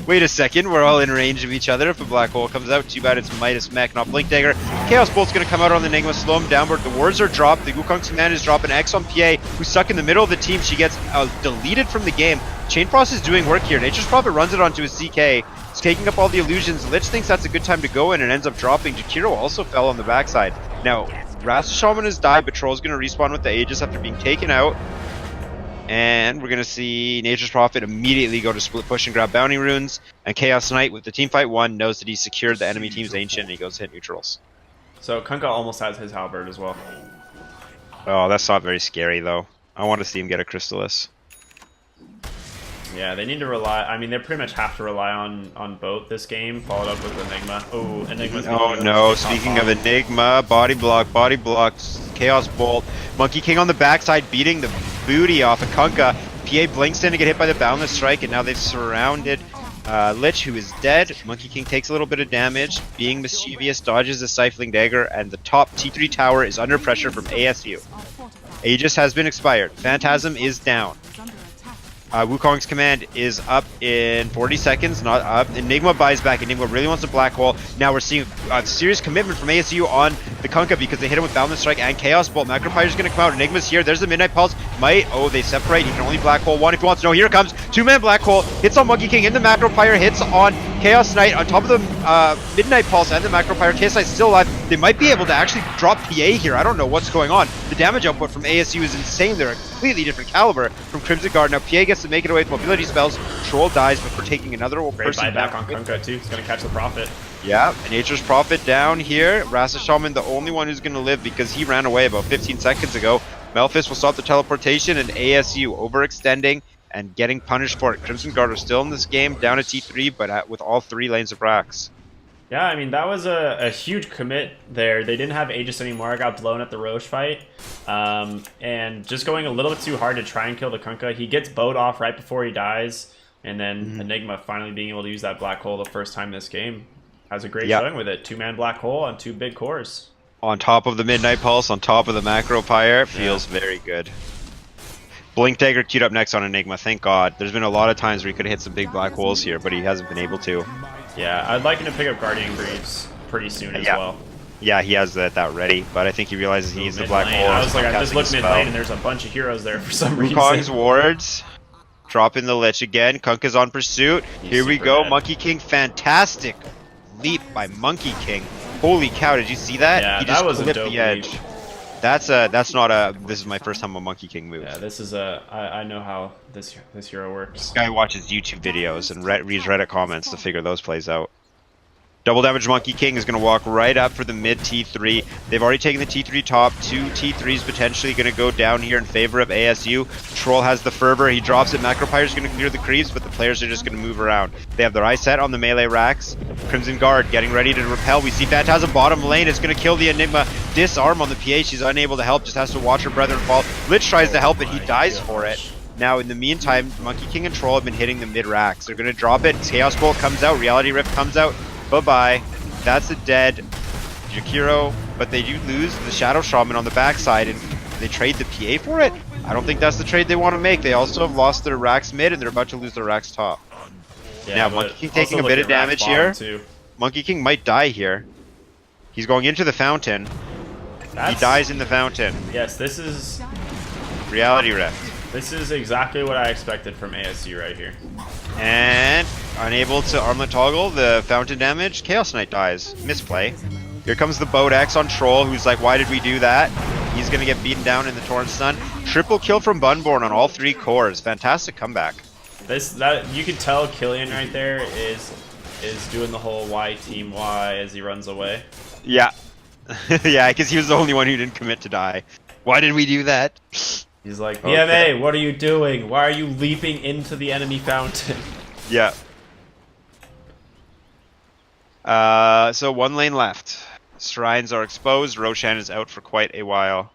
Wait a second, we're all in range of each other. If a black hole comes out, too bad it's Midas Mech, not Blink Dagger. Chaos Bolt's gonna come out on the Enigma, slow him down, but the wards are dropped. The Wukong's command is dropping X on PA, who's stuck in the middle of the team. She gets deleted from the game. Chain Frost is doing work here. Nature's Prophet runs it onto his CK. He's taking up all the illusions. Lich thinks that's a good time to go in and ends up dropping. Jakiro also fell on the backside. Now, Rasta Shaman has died, but Troll's gonna respawn with the Aegis after being taken out. And we're going to see Nature's Prophet immediately go to split push and grab bounty runes. And Chaos Knight, with the teamfight won, knows that he's secured the enemy team's Ancient, and he goes to hit neutrals. So Kunkka almost has his halberd as well. Oh, that's not very scary, though. I want to see him get a Crystallis. Yeah, they need to rely... I mean, they pretty much have to rely on boat this game, followed up with Enigma. Oh, Enigma's... Oh, no. Speaking of Enigma, body block, Chaos Bolt. Monkey King on the backside, beating the booty off of Kunkka. PA blinks in to get hit by the Boundless Strike, and now they've surrounded Lich, who is dead. Monkey King takes a little bit of damage, being mischievous, dodges a Stifling Dagger, and the top T3 tower is under pressure from ASU. Aegis has been expired. Phantasm is down. Wukong's command is up in 40 seconds, not up. Enigma buys back. Enigma really wants a black hole. Now we're seeing a serious commitment from ASU on the Kunkka because they hit him with Boundless Strike and Chaos Bolt. Macropyre's going to come out. Enigma's here. There's the Midnight Pulse. Oh, they separate. He can only black hole one if he wants to know. Here it comes. Two-man black hole. Hits on Monkey King in the Macropyre. Hits on Chaos Knight on top of the Midnight Pulse and the Macropyre. Chaos Knight's still alive. They might be able to actually drop PA here. I don't know what's going on. The damage output from ASU is insane. They're a completely different caliber from Crimson Guard. Now PA gets to make it away with mobility spells. Troll dies before taking another Great person buyback down. on Kunkka too. He's going to catch the Prophet. Yeah, Nature's Prophet down here. Rasta Shaman, the only one who's going to live because he ran away about 15 seconds ago. Melphis will stop the teleportation, and ASU overextending and getting punished for it. Crimson Guard are still in this game, down to T3, but with all 3 lanes of racks. Yeah, I mean, that was a huge commit there. They didn't have Aegis anymore. Got blown at the Roche fight. And just going a little bit too hard to try and kill the Kunkka. He gets bowed off right before he dies. And then Enigma finally being able to use that black hole the first time this game. Has a great showing with it. 2-man black hole on 2 big cores. On top of the Midnight Pulse, on top of the Macro Pyre, feels very good. Blink Dagger queued up next on Enigma, thank God. There's been a lot of times where he could have hit some big black holes here, but he hasn't been able to. Yeah, I'd like him to pick up Guardian Greaves pretty soon as well. Yeah, he has that ready, but I think he realizes he needs the black hole. I was like, I just looked mid lane and there's a bunch of heroes there for some reason. Wukong's wards. Dropping the Lich again. Kunkka's on pursuit. Here we go. Dead. Monkey King, fantastic leap by Monkey King. Holy cow, did you see that? Yeah, he just that was clipped a dope the edge. leap. That's not a, this is my first time a Monkey King move. Yeah, this is I know how this hero works. This guy watches YouTube videos and reads Reddit comments to figure those plays out. Double damage Monkey King is going to walk right up for the mid T3. They've already taken the T3 top. 2 T3s potentially going to go down here in favor of ASU. Troll has the Fervor. He drops it. Macropyre is going to clear the creeps, but the players are just going to move around. They have their eye set on the melee racks. Crimson Guard getting ready to repel. We see Phantasm bottom lane. It's going to kill the Enigma. Disarm on the PA. She's unable to help. Just has to watch her brethren fall. Lich tries to help it. He dies for it. Now, in the meantime, Monkey King and Troll have been hitting the mid racks. They're going to drop it. Chaos Bolt comes out. Reality Rift comes out. Bye-bye. That's a dead Jakiro, but they do lose the Shadow Shaman on the backside, and they trade the PA for it? I don't think that's the trade they want to make. They also have lost their racks mid, and they're about to lose their racks top. Yeah, now, Monkey King taking a bit of damage here. Too. Monkey King might die here. He's going into the fountain. He dies in the fountain. Yes, this is Reality Rift. This is exactly what I expected from ASU right here. And unable to armlet toggle the fountain damage. Chaos Knight dies. Misplay. Here comes the Boat X on Troll, who's like, why did we do that? He's going to get beaten down in the Torrent Stun. Triple kill from Bunborn on all 3 cores. Fantastic comeback. That you can tell Killian right there is doing the whole Y team Y as he runs away. Yeah. Yeah, because he was the only one who didn't commit to die. Why did we do that? He's like, PMA, what are you doing? Why are you leaping into the enemy fountain? Yeah. So 1 lane left. Shrines are exposed. Roshan is out for quite a while.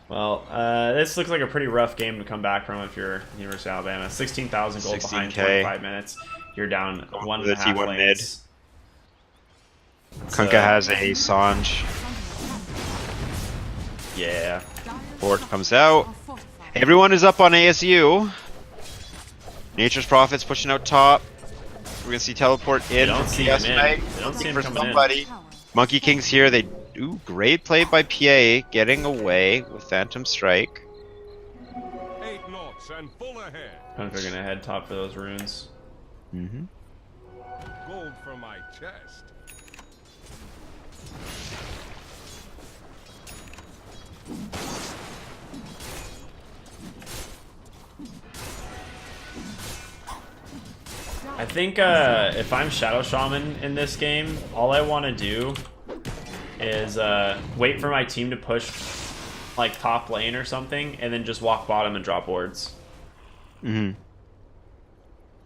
Well, this looks like a pretty rough game to come back from if you're University of Alabama. 16,000 gold behind 25 minutes. You're down 1.5 lanes. Kunkka has a Sanj. Yeah. Fort comes out. Everyone is up on ASU. Nature's Prophet's pushing out top. We're gonna see teleport in. don't from see Chaos him in. Knight, They don't see looking him for coming in. somebody. Tower. Monkey King's here. They great play by PA, getting away with Phantom Strike. 8 knots and full ahead. I don't know if they're gonna head top for those runes. Mm-hmm. Gold from my chest. I think if I'm Shadow Shaman in this game, all I want to do is wait for my team to push like top lane or something, and then just walk bottom and drop wards. Mm-hmm.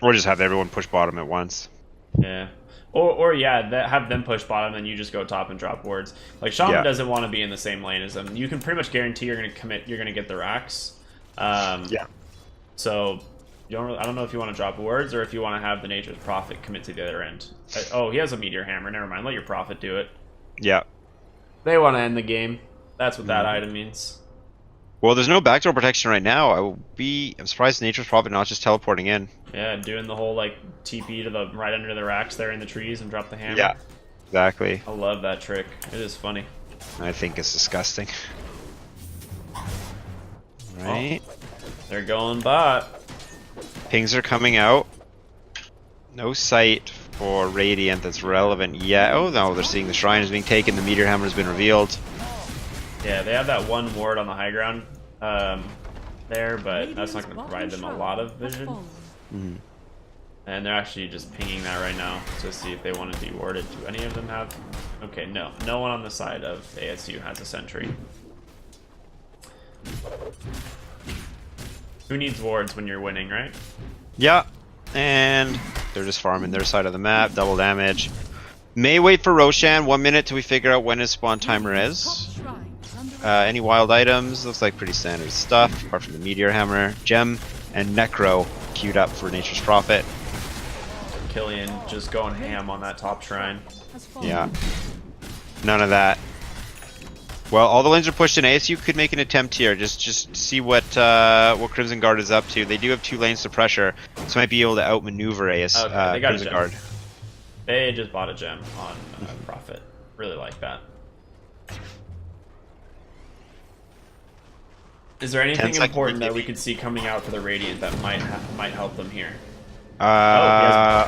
Or just have everyone push bottom at once. Yeah. Or yeah, have them push bottom and you just go top and drop wards. Like Shaman Yeah. doesn't want to be in the same lane as them. You can pretty much guarantee you're gonna get the racks. Yeah. So you don't really, I don't know if you want to drop wards or if you want to have the Nature's Prophet commit to the other end. Oh, he has a Meteor Hammer. Never mind. Let your Prophet do it. Yeah. They want to end the game. That's what Mm-hmm. that item means. Well, there's no backdoor protection right now. I'm surprised Nature's Prophet not just teleporting in. Yeah, doing the whole like TP to the right under the racks there in the trees and drop the hammer. Yeah. Exactly. I love that trick. It is funny. I think it's disgusting. Right. They're going bot. Pings are coming out. No sight for Radiant that's relevant yet. Oh no, they're seeing the shrine is being taken. The Meteor Hammer has been revealed. Yeah, they have that one ward on the high ground there, but that's not going to provide them a lot of vision. Mm-hmm. And they're actually just pinging that right now to see if they want to be warded. Do any of them have? Okay, no. No one on the side of ASU has a sentry. Who needs wards when you're winning, right? Yeah, and they're just farming their side of the map. Double damage. May wait for Roshan 1 minute till we figure out when his spawn timer is. Top shrine is under Any wild items? Looks like pretty standard stuff, apart from the Meteor Hammer, Gem, and Necro queued up for Nature's Prophet. Killian just going ham on that top shrine. has fallen. Yeah. None of that. Well, all the lanes are pushed in. ASU could make an attempt here. Just see what Crimson Guard is up to. They do have 2 lanes to pressure, so might be able to outmaneuver Okay, they got a Crimson gem. Guard. They just bought a gem on Prophet. Really like that. Is there anything 10 second important that BKB. we could see coming out for the Radiant that might help them here? Uh,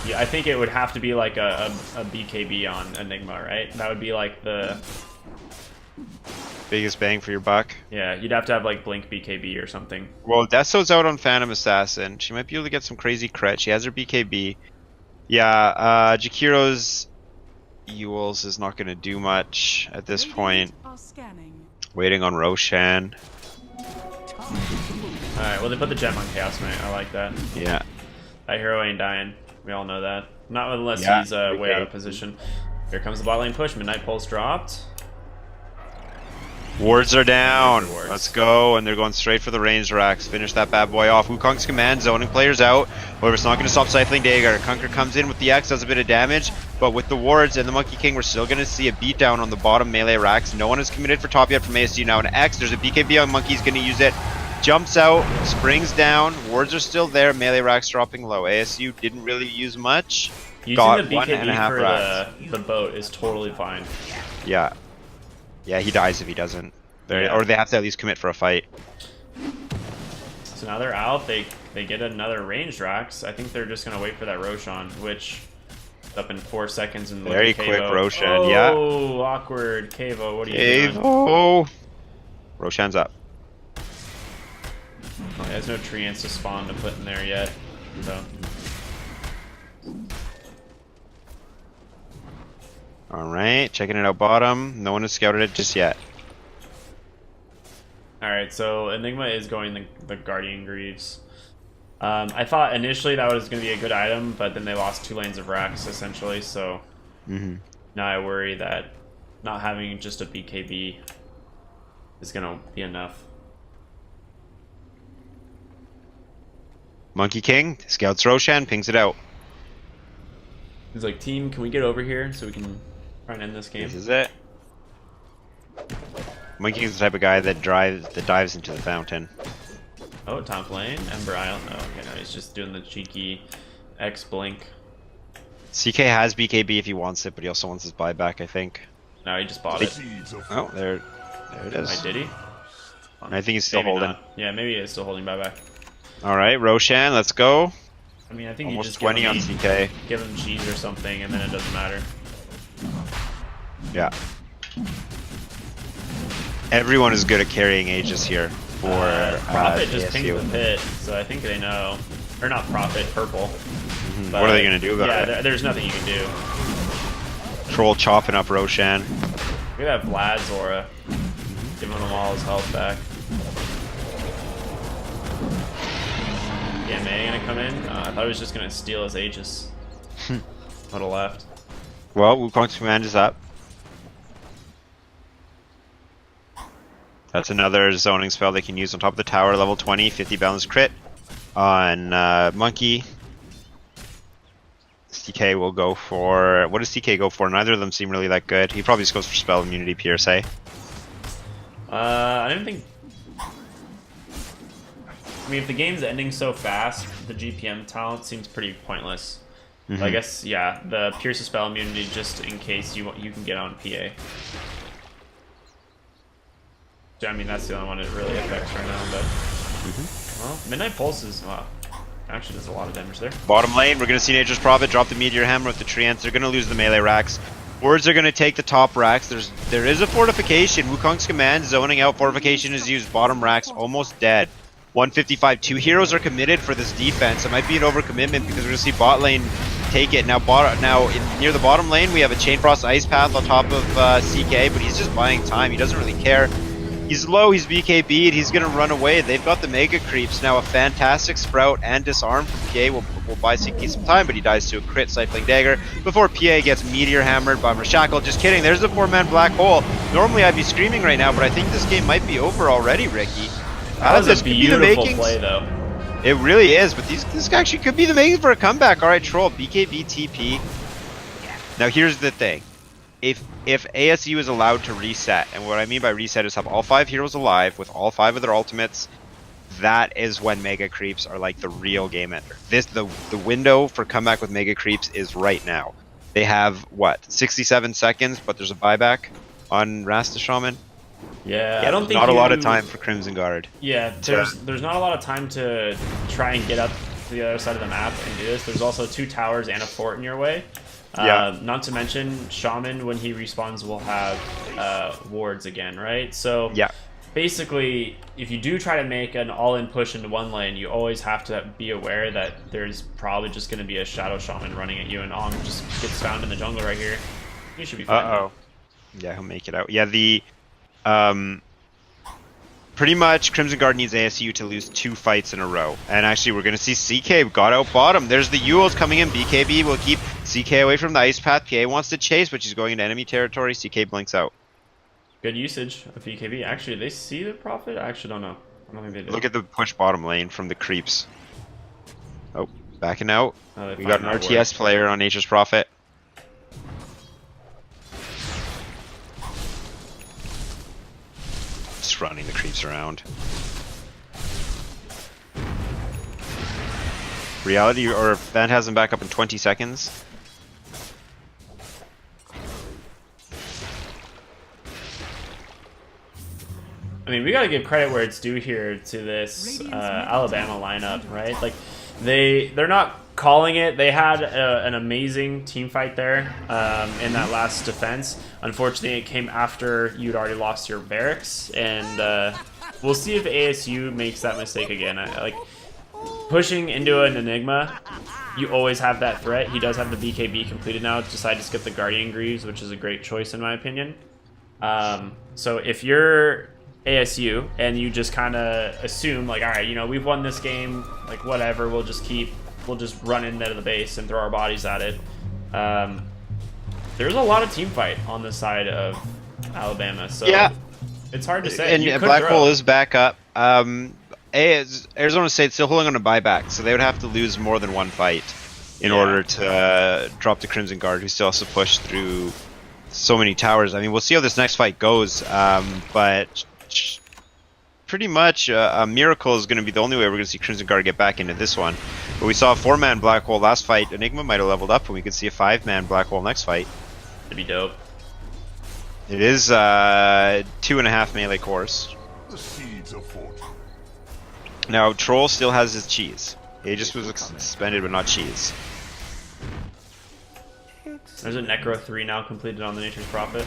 Yeah, I think it would have to be like a BKB on Enigma, right? That would be like the... biggest bang for your buck. Yeah, you'd have to have like Blink BKB or something. Well, Deso's out on Phantom Assassin. She might be able to get some crazy crit. She has her BKB. Yeah, Jakiro's Ewel's is not going to do much at this point. Are scanning. Waiting on Roshan. Alright, well they put the gem on Chaos Knight. I like that. Yeah. That hero ain't dying. We all know that. Not unless Yeah, he's way out of okay. position. Here comes the bot lane push. Midnight Pulse dropped. Wards are down. Wards. Let's go. And they're going straight for the range racks. Finish that bad boy off. Wukong's command, zoning players out. However, it's not going to stop Stifling Dagger. Kunker comes in with the X, does a bit of damage. But with the wards and the Monkey King, we're still going to see a beatdown on the bottom melee racks. No one is committed for top yet from ASU now. An X, there's a BKB on Monkey's going to use it. Jumps out, springs down. Wards are still there. Melee racks dropping low. ASU didn't really use much. Using Got the 1.5 BKB for racks. the boat is totally fine. Yeah. Yeah, he dies if he doesn't. Yeah. Or they have to at least commit for a fight. So now they're out. They get another ranged Rax. I think they're just gonna wait for that Roshan, which is up in 4 seconds. And Very look at quick Kavo. Roshan, yeah. Oh, awkward. Kavo, what are you doing? Avo! Roshan's up. Oh, there's no treants to spawn to put in there yet. So Alright, checking it out bottom. No one has scouted it just yet. alright, so Enigma is going the Guardian Greaves. I thought initially that was gonna be a good item, but then they lost 2 lanes of Rax essentially, so Mm-hmm. now I worry that not having just a BKB is gonna be enough. Monkey King scouts Roshan, pings it out. He's like, team, can we get over here so we can try and end this game? This is it. Monkey King's the type of guy that dives into the fountain. Oh, top lane, Ember Island. Oh, okay, no, he's just doing the cheeky X blink. CK has BKB if he wants it, but he also wants his buyback, I think. No, he just bought it. Seeds of Oh, there it is. Wait, did he? I think he's still Maybe holding. not. Yeah, maybe he is still holding buyback. All right, Roshan, let's go. I mean, I think Almost you just 20 on CK. give him cheese or something, and then it doesn't matter. Yeah. Everyone is good at carrying Aegis here for Profit just ASU. pinged the pit, so I think they know. Or not Profit, Purple. What are they gonna do about yeah, it? there's nothing you can do. Troll chopping up Roshan. Look at that Vlad's aura. Giving him all his health back. Yeah, May gonna come in? I thought he was just gonna steal his Aegis. Would've left. Well, Wukong's command is up. That's another zoning spell they can use on top of the tower, level 20, 50 balance crit on Monkey. CK will go for... What does CK go for? Neither of them seem really that good. He probably just goes for spell immunity PSA. I don't think... I mean, if the game's ending so fast, the GPM talent seems pretty pointless. But I guess, yeah, the Pierce spell immunity just in case you can get on PA. I mean, that's the only one it really affects right now, but... Well, Midnight Pulse is... Wow. Actually, there's a lot of damage there. Bottom lane, we're going to see Nature's Prophet drop the Meteor Hammer with the Treants. They're going to lose the melee racks. Words are going to take the top racks. There is a fortification. Wukong's command, zoning out. Fortification is used. Bottom racks almost dead. 155. 2 heroes are committed for this defense. It might be an overcommitment because we're going to see bot lane take it. Now, near the bottom lane, we have a Chainfrost Ice Path on top of CK, but he's just buying time. He doesn't really care. He's low, he's BKB'd, he's gonna run away. They've got the Mega Creeps. Now a fantastic Sprout and Disarm from PA will buy CK some time, but he dies to a crit Cycling Dagger before PA gets Meteor Hammered by Shackle. Just kidding, there's the 4-man Black Hole. Normally I'd be screaming right now, but I think this game might be over already, Ricky. That was this a could be the beautiful makings. play, though. It really is, but this actually could be the making for a comeback. Alright, Troll, BKB TP. Now here's the thing. If ASU is allowed to reset, and what I mean by reset is have all 5 heroes alive with all 5 of their ultimates, that is when Mega Creeps are like the real game ender. The window for comeback with Mega Creeps is right now. They have, what, 67 seconds, but there's a buyback on Rasta Shaman? Yeah, I don't think not a lot of time for Crimson Guard. Yeah, there's not a lot of time to try and get up to the other side of the map and do this. There's also 2 towers and a fort in your way. Not to mention, Shaman, when he respawns, will have wards again, right? So Yeah. basically, if you do try to make an all-in push into one lane, you always have to be aware that there's probably just going to be a Shadow Shaman running at you, and Ong just gets found in the jungle right here. You should be fine. Uh-oh. Yeah, he'll make it out. Yeah, pretty much Crimson Guard needs ASU to lose 2 fights in a row. And actually, we're going to see CK got out bottom. There's the Yules coming in. BKB will keep CK away from the Ice Path. PA wants to chase, but she's going into enemy territory. CK blinks out. Good usage of BKB. Actually, they see the profit? I actually don't know. I don't think they do. Look at the push bottom lane from the creeps. Oh, backing out. Oh, We got an RTS player on Nature's Prophet. Just running the creeps around. Reality or Phantasm back up in 20 seconds. I mean, we gotta give credit where it's due here to this Alabama lineup, right? Like, they're not calling it. They had an amazing team fight there in that last defense. Unfortunately, it came after you'd already lost your barracks, and we'll see if ASU makes that mistake again. Like, pushing into an Enigma, you always have that threat. He does have the BKB completed now. Decided to skip the Guardian Greaves, which is a great choice in my opinion. So if you're ASU and you just kind of assume like, all right, you know, we've won this game, like whatever, we'll just run into the base and throw our bodies at it. There's a lot of team fight on the side of Alabama, so yeah, it's hard to say. And Black Hole is back up. Arizona State's still holding on a buyback, so they would have to lose more than 1 fight in order to drop the Crimson Guard, who still has to push through so many towers. I mean, we'll see how this next fight goes, but pretty much a miracle is going to be the only way we're going to see Crimson Guard get back into this one. But we saw a 4-man black hole last fight. Enigma might have leveled up, and we could see a 5-man black hole next fight. That'd be dope. It is 2.5 melee course. The seeds of fortune. Now Troll still has his cheese. Aegis was suspended, but not cheese. There's a Necro 3 now completed on the Nature's Prophet.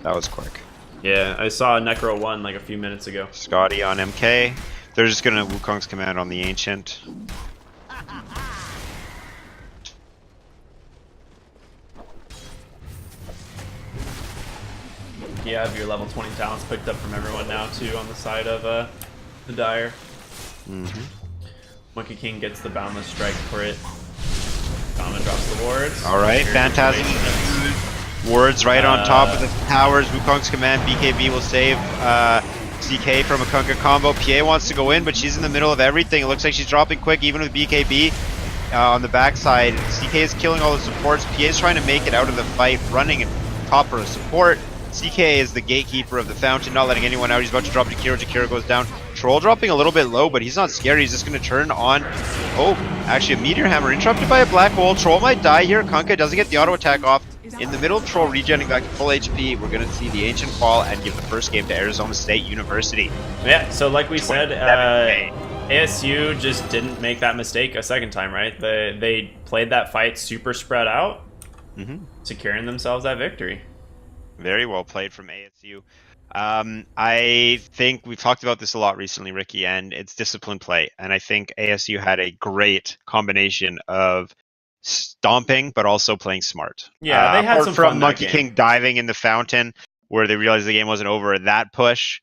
That was quick. Yeah, I saw a Necro 1 like a few minutes ago. Scotty on MK. They're just gonna Wukong's command on the Ancient. You have your level 20 talents picked up from everyone now too on the side of the Dire. Monkey King gets the Boundless Strike for it. Dama drops the wards. Alright, Phantasm. Wards right on top of the towers. Wukong's command. BKB will save CK from a Kunkka combo. PA wants to go in, but she's in the middle of everything. It looks like she's dropping quick, even with BKB on the backside. CK is killing all the supports. PA is trying to make it out of the fight, running and top her support. CK is the gatekeeper of the fountain, not letting anyone out. He's about to drop Jakiro. Jakiro goes down. Troll dropping a little bit low, but he's not scared. He's just going to turn on. Oh, actually a Meteor Hammer interrupted by a Black Hole. Troll might die here. Kunkka doesn't get the auto attack off. In the middle, Troll regenerating back to full HP. We're going to see the Ancient fall and give the first game to Arizona State University. Yeah, so like we said, 27K. ASU just didn't make that mistake a second time, right? They played that fight super spread out, securing themselves that victory. Very well played from ASU. I think we've talked about this a lot recently, Ricky, and it's disciplined play. And I think ASU had a great combination of stomping, but also playing smart. Yeah, they had apart some from fun Monkey that game. King diving in the fountain, where they realized the game wasn't over. That push,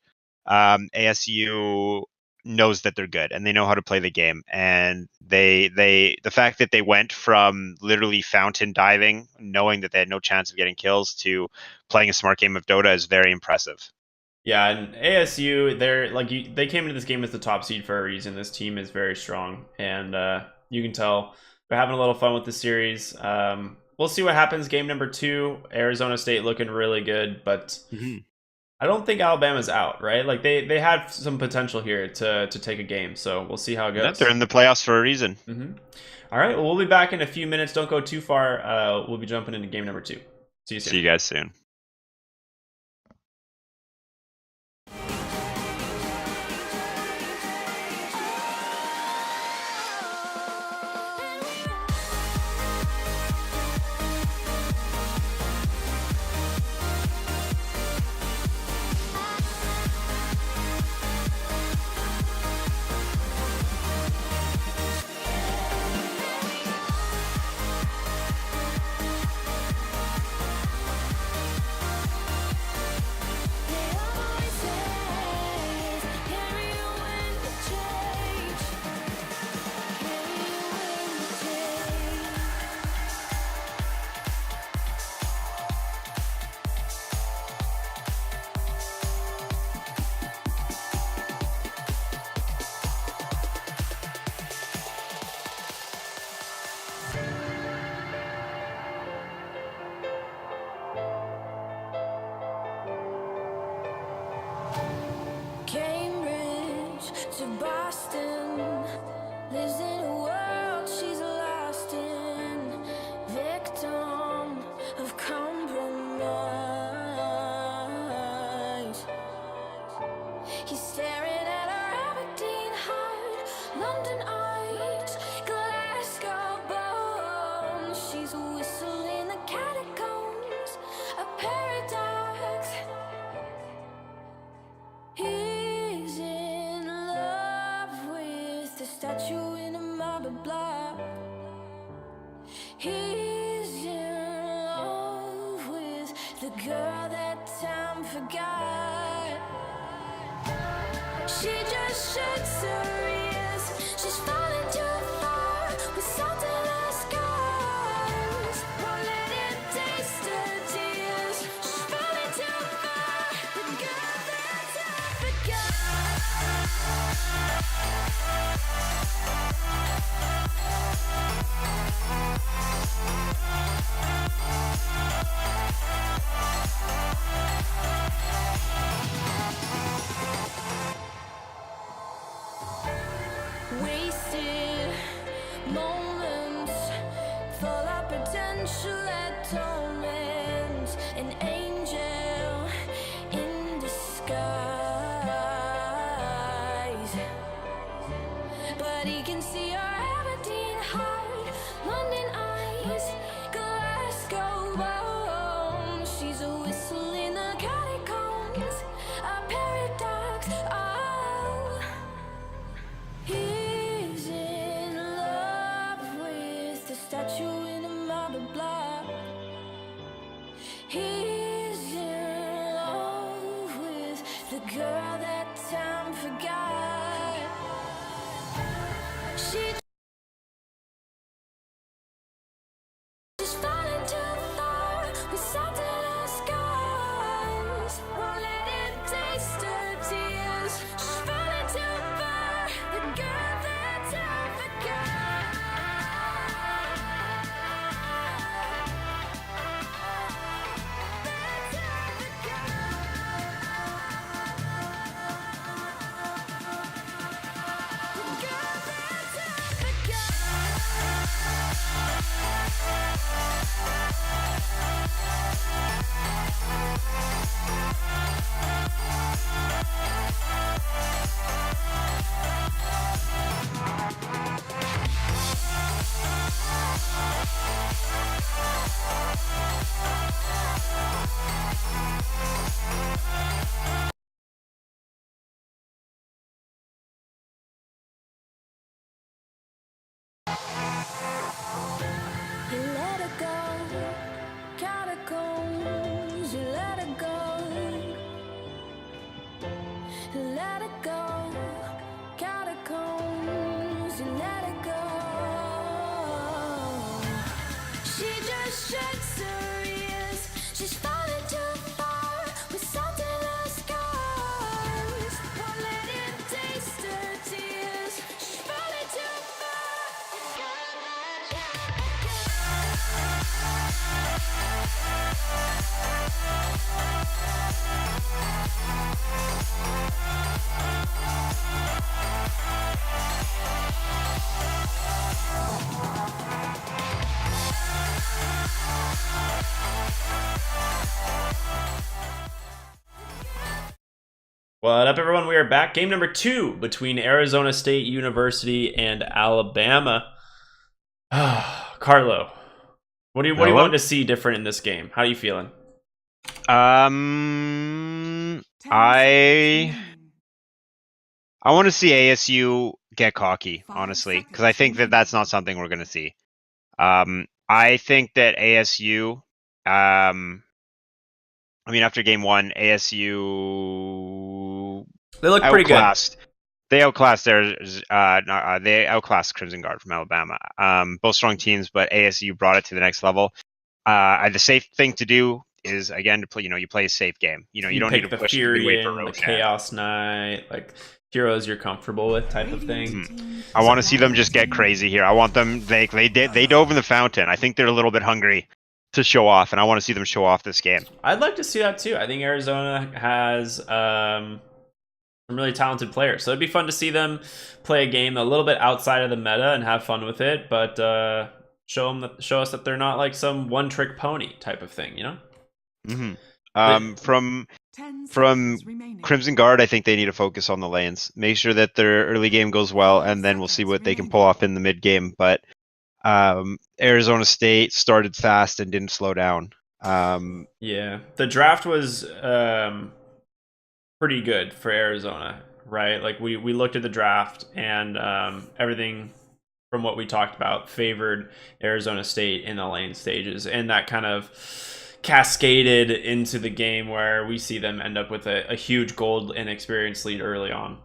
ASU knows that they're good and they know how to play the game. And the fact that they went from literally fountain diving, knowing that they had no chance of getting kills, to playing a smart game of Dota is very impressive. Yeah, and ASU, they came into this game as the top seed for a reason. This team is very strong, and you can tell they're having a little fun with the series. We'll see what happens. Game number 2, Arizona State looking really good, but I don't think Alabama's out, right? Like they have some potential here to take a game, so we'll see how it goes. Yeah, they're in the playoffs for a reason. All right, well, we'll be back in a few minutes. Don't go too far. We'll be jumping into game number 2. See you soon. See you guys soon. Cambridge to Boston, lives in a world she's lost in, victim of compromise. He's staring at her Aberdeen heart, London eyes, Glasgow bones. She's whistling the catacombs, a paradox. He's in love with the statue in a marble block. He's in love with the girl that time forgot. She just shakes her ears. She's falling too far with salt in her scars. Won't let it taste her tears. She's falling too far. The girl that time forgot. let it go. Catacombs, you let it go. She just shakes her ears. She's falling too far with salt in her scars. Won't let it taste her tears. She's falling too What up, everyone? We are back. Game number 2 between Arizona State University and Alabama. Carlo, what do you Hello? want to see different in this game? How are you feeling? 10 I seconds want to see ASU get cocky, 5 honestly, because seconds I think that that's not something we're going to see. I think that ASU, I mean, after game 1, ASU They look pretty good. outclassed. They outclassed they outclassed Crimson Guard from Alabama. Both strong teams, but ASU brought it to the next level. The safe thing to do is, again, to play. You play a safe game. You don't need pick to the push it. You can wait for Furion, the Rosen. Chaos Knight, like heroes you're comfortable with, type of thing. I want to see them just get crazy here. I want them. They dove in the fountain. I think they're a little bit hungry to show off, and I want to see them show off this game. I'd like to see that too. I think Arizona has some really talented players, so it'd be fun to see them play a game a little bit outside of the meta and have fun with it, but show us that they're not like some one-trick pony type of thing, you know? From 10 from seconds remaining. Crimson Guard, I think they need to focus on the lanes. Make sure that their early game goes well, and then we'll see what they can pull off in the mid game. But Arizona State started fast and didn't slow down. Yeah, the draft was pretty good for Arizona, right? Like we looked at the draft, and everything from what we talked about favored Arizona State in the lane stages, and that kind of cascaded into the game where we see them end up with a huge gold and experience lead early on.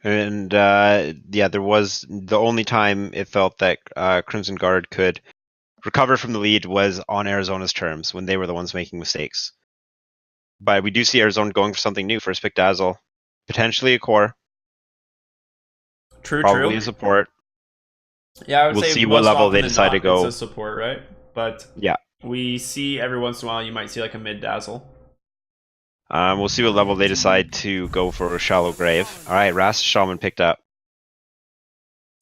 And there was the only time it felt that Crimson Guard could recover from the lead was on Arizona's terms, when they were the ones making mistakes. But we do see Arizona going for something new. First pick Dazzle, potentially a core, probably a support. Yeah, I would We'll say see what most level often they than decide to not, go. It's a support, right? But Yeah. we see every once in a while you might see like a mid dazzle. We'll see what level they decide to go for a Shallow Grave. All right, Rast Shaman picked up.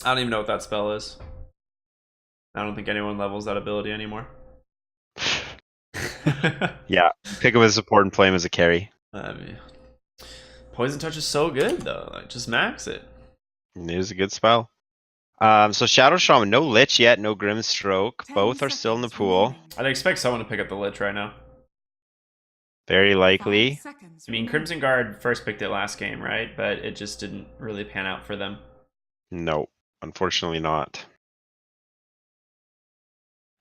I don't even know what that spell is. I don't think anyone levels that ability anymore. Yeah, pick him as a support and play him as a carry. I mean, Poison Touch is so good though. Like, just max it. It is a good spell. So Shadow Shaman, no Lich yet, no Grim Stroke. 10 Both are still in the seconds pool. remaining. I'd expect someone to pick up the Lich right now. Very 5 likely. seconds I mean, remaining. Crimson Guard first picked it last game, right? But it just didn't really pan out for them. No, unfortunately not.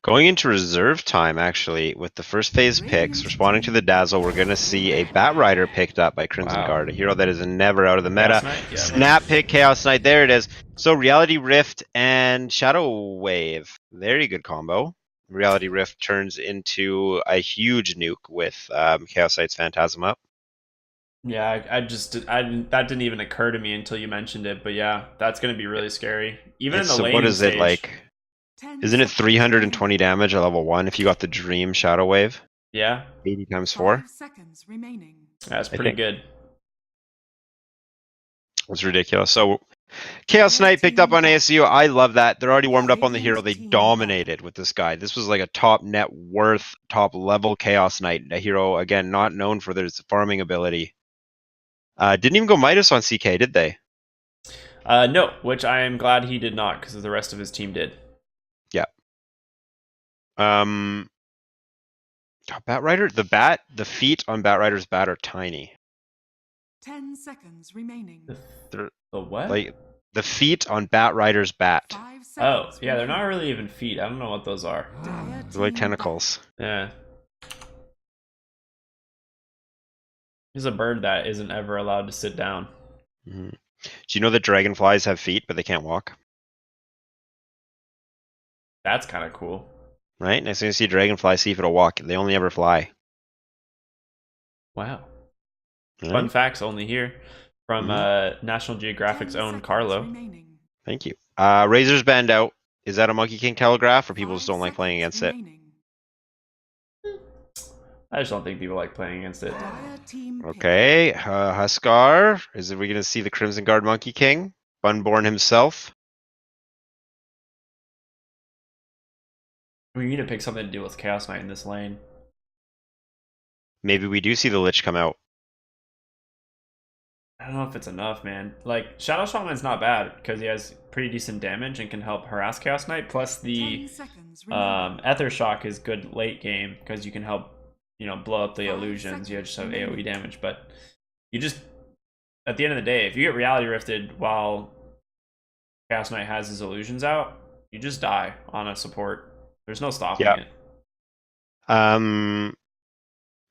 Going into reserve time, actually, with the first phase picks, responding to the Dazzle, we're going to see a Bat Rider picked up by Crimson Wow. Guard, a hero that is never out of the meta. Chaos Knight? Yeah. Snap pick, Chaos Knight, there it is. So Reality Rift and Shadow Wave, very good combo. Reality Rift turns into a huge nuke with Chaos Knight's Phantasm up. Yeah, that didn't even occur to me until you mentioned it. But yeah, that's going to be really scary. Even in the So laning what is stage. it like? 10 Isn't it seconds 320 damage at level 1 if you got the Dream Shadow Wave? Yeah, 80 times remaining. 4? 5 seconds remaining. that's I pretty think- good. It's ridiculous. So Chaos Knight picked up on ASU. I love that. They're already warmed up on the hero. They dominated with this guy. This was like a top net worth, top level Chaos Knight. A hero, again, not known for their farming ability. Didn't even go Midas on CK, did they? No, which I am glad he did not, because the rest of his team did. Bat Rider, the feet on Bat Rider's bat are tiny. 10 seconds remaining. They're The what? like the feet on Bat Rider's bat. 5 Oh, seconds yeah, they're not remaining. really even feet. I don't know what those are. Dire They're like team tentacles. Yeah. He's a bird that isn't ever allowed to sit down. Mhm. Do you know that dragonflies have feet, but they can't walk? That's kind of cool. Right? Next time you see a dragonfly, see if it'll walk. They only ever fly. Wow. Right? Fun facts only here from National 10 Geographic's own seconds Carlo. remaining. Thank you. Razor's Bend out. Is that a Monkey King telegraph, or people 5 just don't like playing seconds against it? remaining. I just don't think people like playing against it. Dire team pick. Okay, Huskar. Is we going to see the Crimson Guard Monkey King? Bunborn himself? We need to pick something to deal with Chaos Knight in this lane. Maybe we do see the Lich come out. I don't know if it's enough, man. Like, Shadow Shaman's not bad because he has pretty decent damage and can help harass Chaos Knight. Plus, 10 the seconds remaining. Ether Shock is good late game because you can help, blow up the 5 illusions. You seconds just have remaining. AoE damage, but you just, at the end of the day, if you get Reality Rifted while Chaos Knight has his illusions out, you just die on a support. There's no stopping Yeah. it.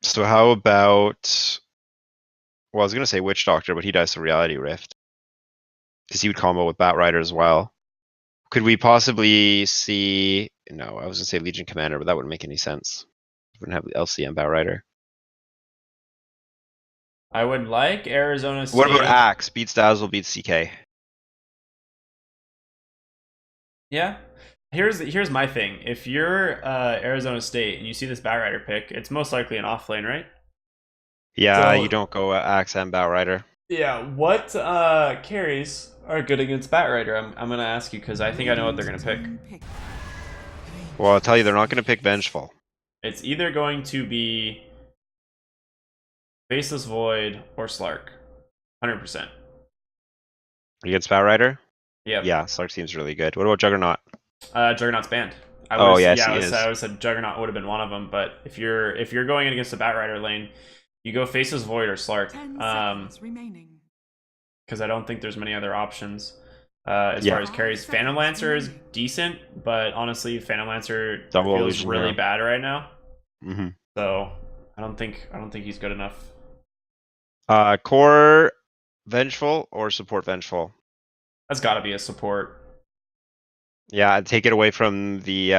So how about... Well, I was going to say Witch Doctor, but he dies to Reality Rift. Because he would combo with Batrider as well. Could we possibly see... No, I was going to say Legion Commander, but that wouldn't make any sense. We wouldn't have LCM Batrider. I would like Arizona State. What about Axe? Beats Dazzle, beats CK. Yeah. Here's my thing. If you're Arizona State and you see this Batrider pick, it's most likely an off lane, right? Yeah, So- you don't go Axe and Batrider. Yeah. What carries are good against Batrider? I'm gonna ask you because I think I know what they're gonna pick. Team pick. Well, I'll tell you, they're not going to pick Vengeful. It's either going to be Faceless Void or Slark. 100%. Against Batrider? Yep. Yeah, Slark seems really good. What about Juggernaut? Juggernaut's banned. Oh, yes, he I is. would have said Juggernaut would have been one of them, but if you're going in against the Batrider lane, you go Faceless Void or Slark. 10 seconds remaining. Because I don't think there's many other options as Yeah. far as carries. Phantom Lancer is decent, but honestly, Phantom Lancer Double feels illusion really hero. bad right now. Mm-hmm. So I don't think he's good enough. Core Vengeful or support Vengeful? That's got to be a support. Yeah, I'd take it away from the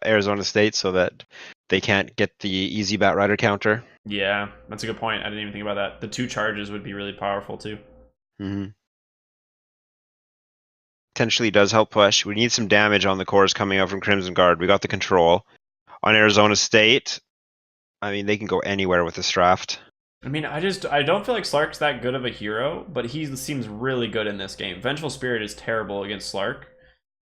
Arizona State so that they can't get the easy Batrider counter. Yeah, that's a good point. I didn't even think about that. The 2 charges would be really powerful too. Mm-hmm. Potentially does help push. We need some damage on the cores coming out from Crimson Guard. We got the control. On Arizona State, I mean, they can go anywhere with this draft. I mean, I don't feel like Slark's that good of a hero, but he seems really good in this game. Vengeful Spirit is terrible against Slark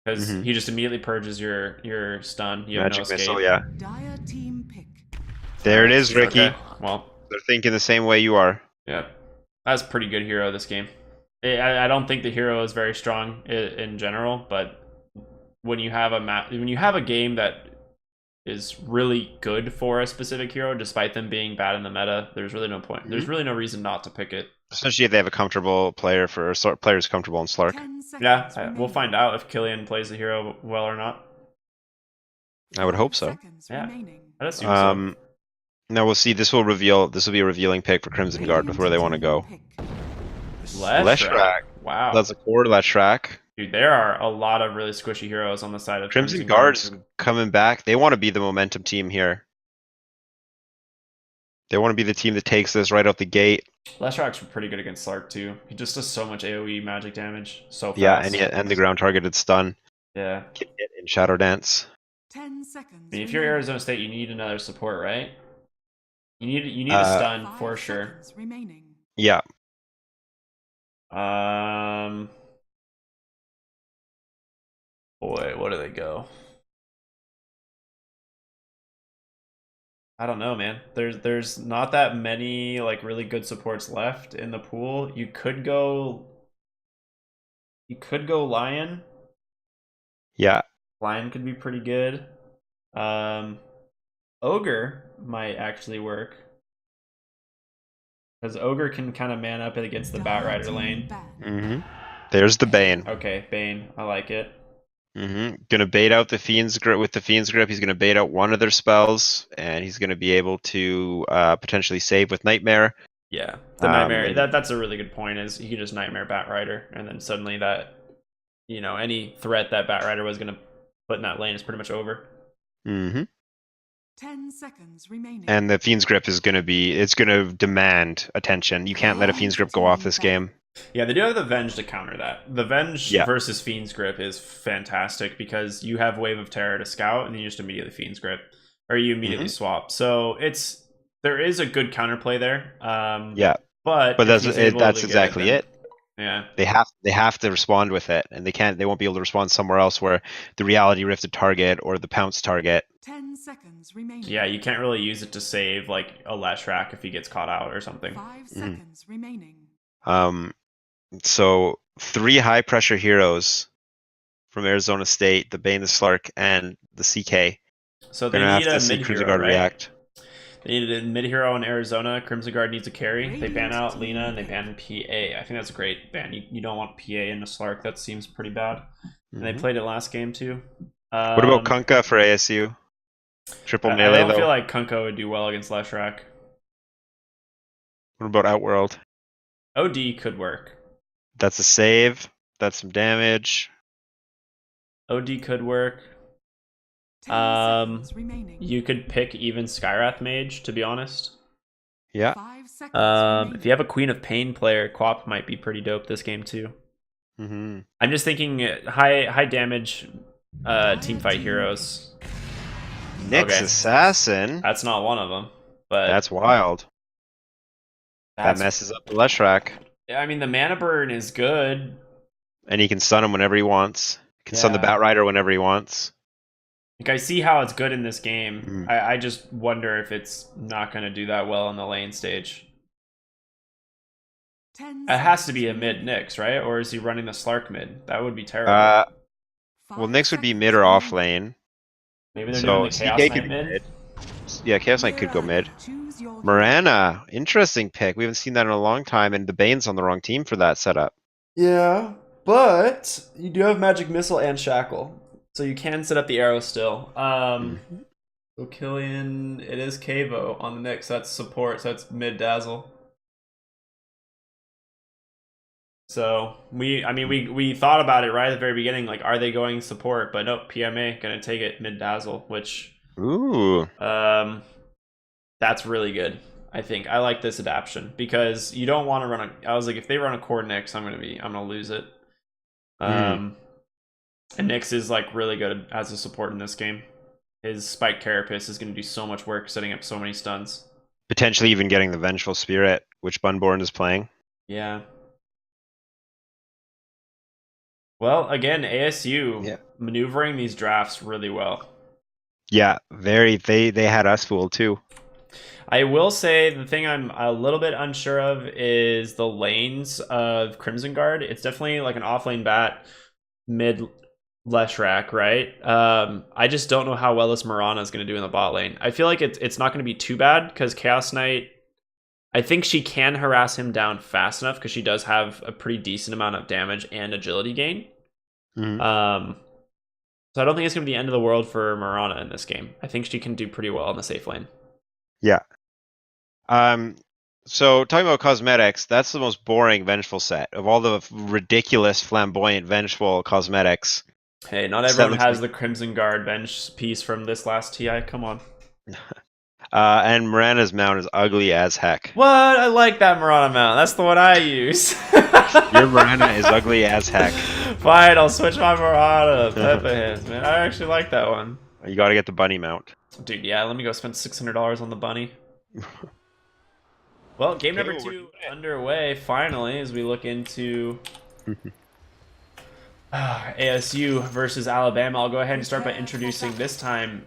because Mhm. he just immediately purges your stun. You have no Magic escape. Missile, yeah. Dire team pick. There it is, Ricky. Okay, well, They're thinking the same way you are. yeah, that's a pretty good hero this game. I don't think the hero is very strong in general, but when you have a game that is really good for a specific hero, despite them being bad in the meta, there's really no point. There's really no reason not to pick it. Especially if they have a comfortable player players comfortable in Slark. 10 seconds Yeah, we'll remaining. find out if Killian plays the hero well or not. I would hope 5 so. seconds Yeah. remaining. I'd assume so. Now we'll see. This will be a revealing pick for Crimson Guard with where they want to go. Pick. Leshrac. Wow. That's a core Leshrac. Dude, there are a lot of really squishy heroes on the side of Crimson Guard's coming back. They want to be the momentum team here. They want to be the team that takes this right out the gate. Leshrac's pretty good against Slark too. He just does so much AoE magic damage so fast. Yeah, and the ground targeted stun. Yeah. Can hit in Shadow Dance. 10 seconds. I mean, if you're remaining. Arizona State, you need another support, right? You need a stun 5 for sure. seconds remaining. Yeah. Boy, what do they go? I don't know, man. There's not that many like really good supports left in the pool. You could go Lion. Yeah. Lion could be pretty good. Ogre might actually work. Because Ogre can kind of man up against the Dire Batrider team lane. banned. Mm-hmm. There's the Bane. Okay, Bane. I like it. Mm-hmm. Gonna bait out the Fiend's Grip with the Fiend's Grip. He's gonna bait out one of their spells, and he's gonna be able to potentially save with Nightmare. Yeah, the Nightmare, And- that's a really good point, is he could just Nightmare Batrider, and then suddenly that, you know, any threat that Batrider was going to put in that lane is pretty much over. Mm-hmm. 10 seconds remaining. And the Fiend's Grip is going to be, it's going to demand attention. You can't let a Fiend's Grip go off this game. Yeah, they do have the Venge to counter that. The Venge Yeah. versus Fiend's Grip is fantastic because you have Wave of Terror to scout, and then you just immediately Fiend's Grip, or you immediately swap. So there is a good counterplay there. Yeah, but but if he's able that's to get exactly then- it. Yeah, They have to respond with it, and they won't be able to respond somewhere else where the Reality Rifted target or the Pounce target. 10 seconds remaining. yeah, you can't really use it to save like a Leshrac if he gets caught out or something. 5 seconds remaining. So 3 high pressure heroes from Arizona State, the Bane, the Slark, and the CK. So We're they gonna have need a to see mid Crimson hero, Guard right? react. They needed a mid hero in Arizona. Crimson Guard needs a carry. They ban out Lena and they ban PA. I think that's a great ban. You don't want PA in a Slark. That seems pretty bad. And they Mhm. played it last game too. What about Kunkka for ASU? Triple I melee don't though. feel like Kunkka would do well against Leshrac. What about Outworld? OD could work. That's a save. That's some damage. OD could work. 10 seconds remaining. You could pick even Skyrath Mage, to be honest. Yeah. 5 seconds remaining. If you have a Queen of Pain player, Quap might be pretty dope this game too. Mm-hmm. I'm just thinking high damage team fight heroes. Nyx Okay. Assassin. That's not one of them, but That's wild. that's, That messes up the Leshrac. I mean, the mana burn is good. And he can stun him whenever he wants. He can stun the Yeah. Batrider whenever he wants. Like, I see how it's good in this game. Mhm. I just wonder if it's not going to do that well in the lane stage. 10 It has to be a seconds mid remaining. Nyx, right? Or is he running the Slark mid? That would be terrible. Well, 5 Nyx would be seconds mid or off remaining. lane. Maybe they're So doing the Chaos CK Knight could be mid. mid. Yeah, Chaos Knight could go mid. Choose your Mirana, interesting pick. We haven't seen that in a long time, and the Bane's on the wrong team for that setup. Yeah, but you do have Magic Missile and Shackle, so you can set up the arrow still. So Killian, it is Kavo on the Nyx. That's support, so that's mid dazzle. So we thought about it right at the very beginning, like, are they going support? But nope, PMA gonna take it mid dazzle, which Ooh. that's really good. I think I like this adaptation because you don't want to run a. I was like, if they run a core Nyx, I'm gonna lose it. And Nyx is like really good as a support in this game. His Spike Carapace is gonna do so much work setting up so many stuns. Potentially even getting the Vengeful Spirit, which Bunborn is playing. Yeah. Well, again, ASU Yeah. maneuvering these drafts really well. Yeah, very. They had us fooled too. I will say the thing I'm a little bit unsure of is the lanes of Crimson Guard. It's definitely like an offlane bat, mid Leshrac, right? I just don't know how well this Mirana is going to do in the bot lane. I feel like it's not going to be too bad because Chaos Knight, I think she can harass him down fast enough because she does have a pretty decent amount of damage and agility gain. Mhm. So I don't think it's going to be the end of the world for Mirana in this game. I think she can do pretty well in the safe lane. Yeah. So talking about cosmetics, that's the most boring vengeful set of all the ridiculous, flamboyant, vengeful cosmetics. Hey, not So that everyone looks has like- the Crimson Guard bench piece from this last TI. Come on. And Mirana's mount is ugly as heck. What? I like that Mirana mount. That's the one I use. Your Mirana is ugly as heck. Fine, I'll switch my Mirana. Peppa hands, man. I actually like that one. You got to get the bunny mount. Dude, yeah, let me go spend $600 on the bunny. Well, game number Okay, we're 2 doing it. underway, finally, as we look into ASU versus Alabama. I'll go ahead and start by introducing this time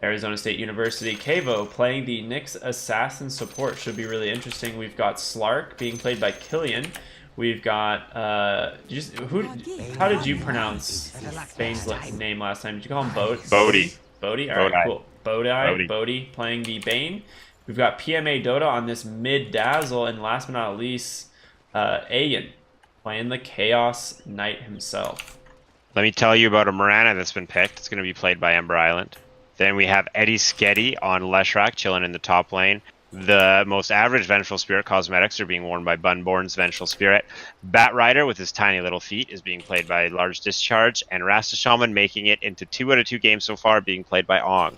Arizona State University. Kavo playing the Nyx Assassin support should be really interesting. We've got Slark being played by Killian. We've got how did you pronounce Bane's name last time? Did you call him Bodhi. Bodhi? Alright, Bodhi. cool. Bodhi playing the Bane. We've got PMA Dota on this mid dazzle, and last but not least, Ayan playing the Chaos Knight himself. Let me tell you about a Mirana that's been picked. It's going to be played by Ember Island. Then we have Eddie Sketty on Leshrac chilling in the top lane. The most average Vengeful Spirit cosmetics are being worn by Bunborn's Vengeful Spirit. Bat Rider with his tiny little feet is being played by Large Discharge, and Rasta Shaman making it into 2 out of 2 games so far, being played by Ong.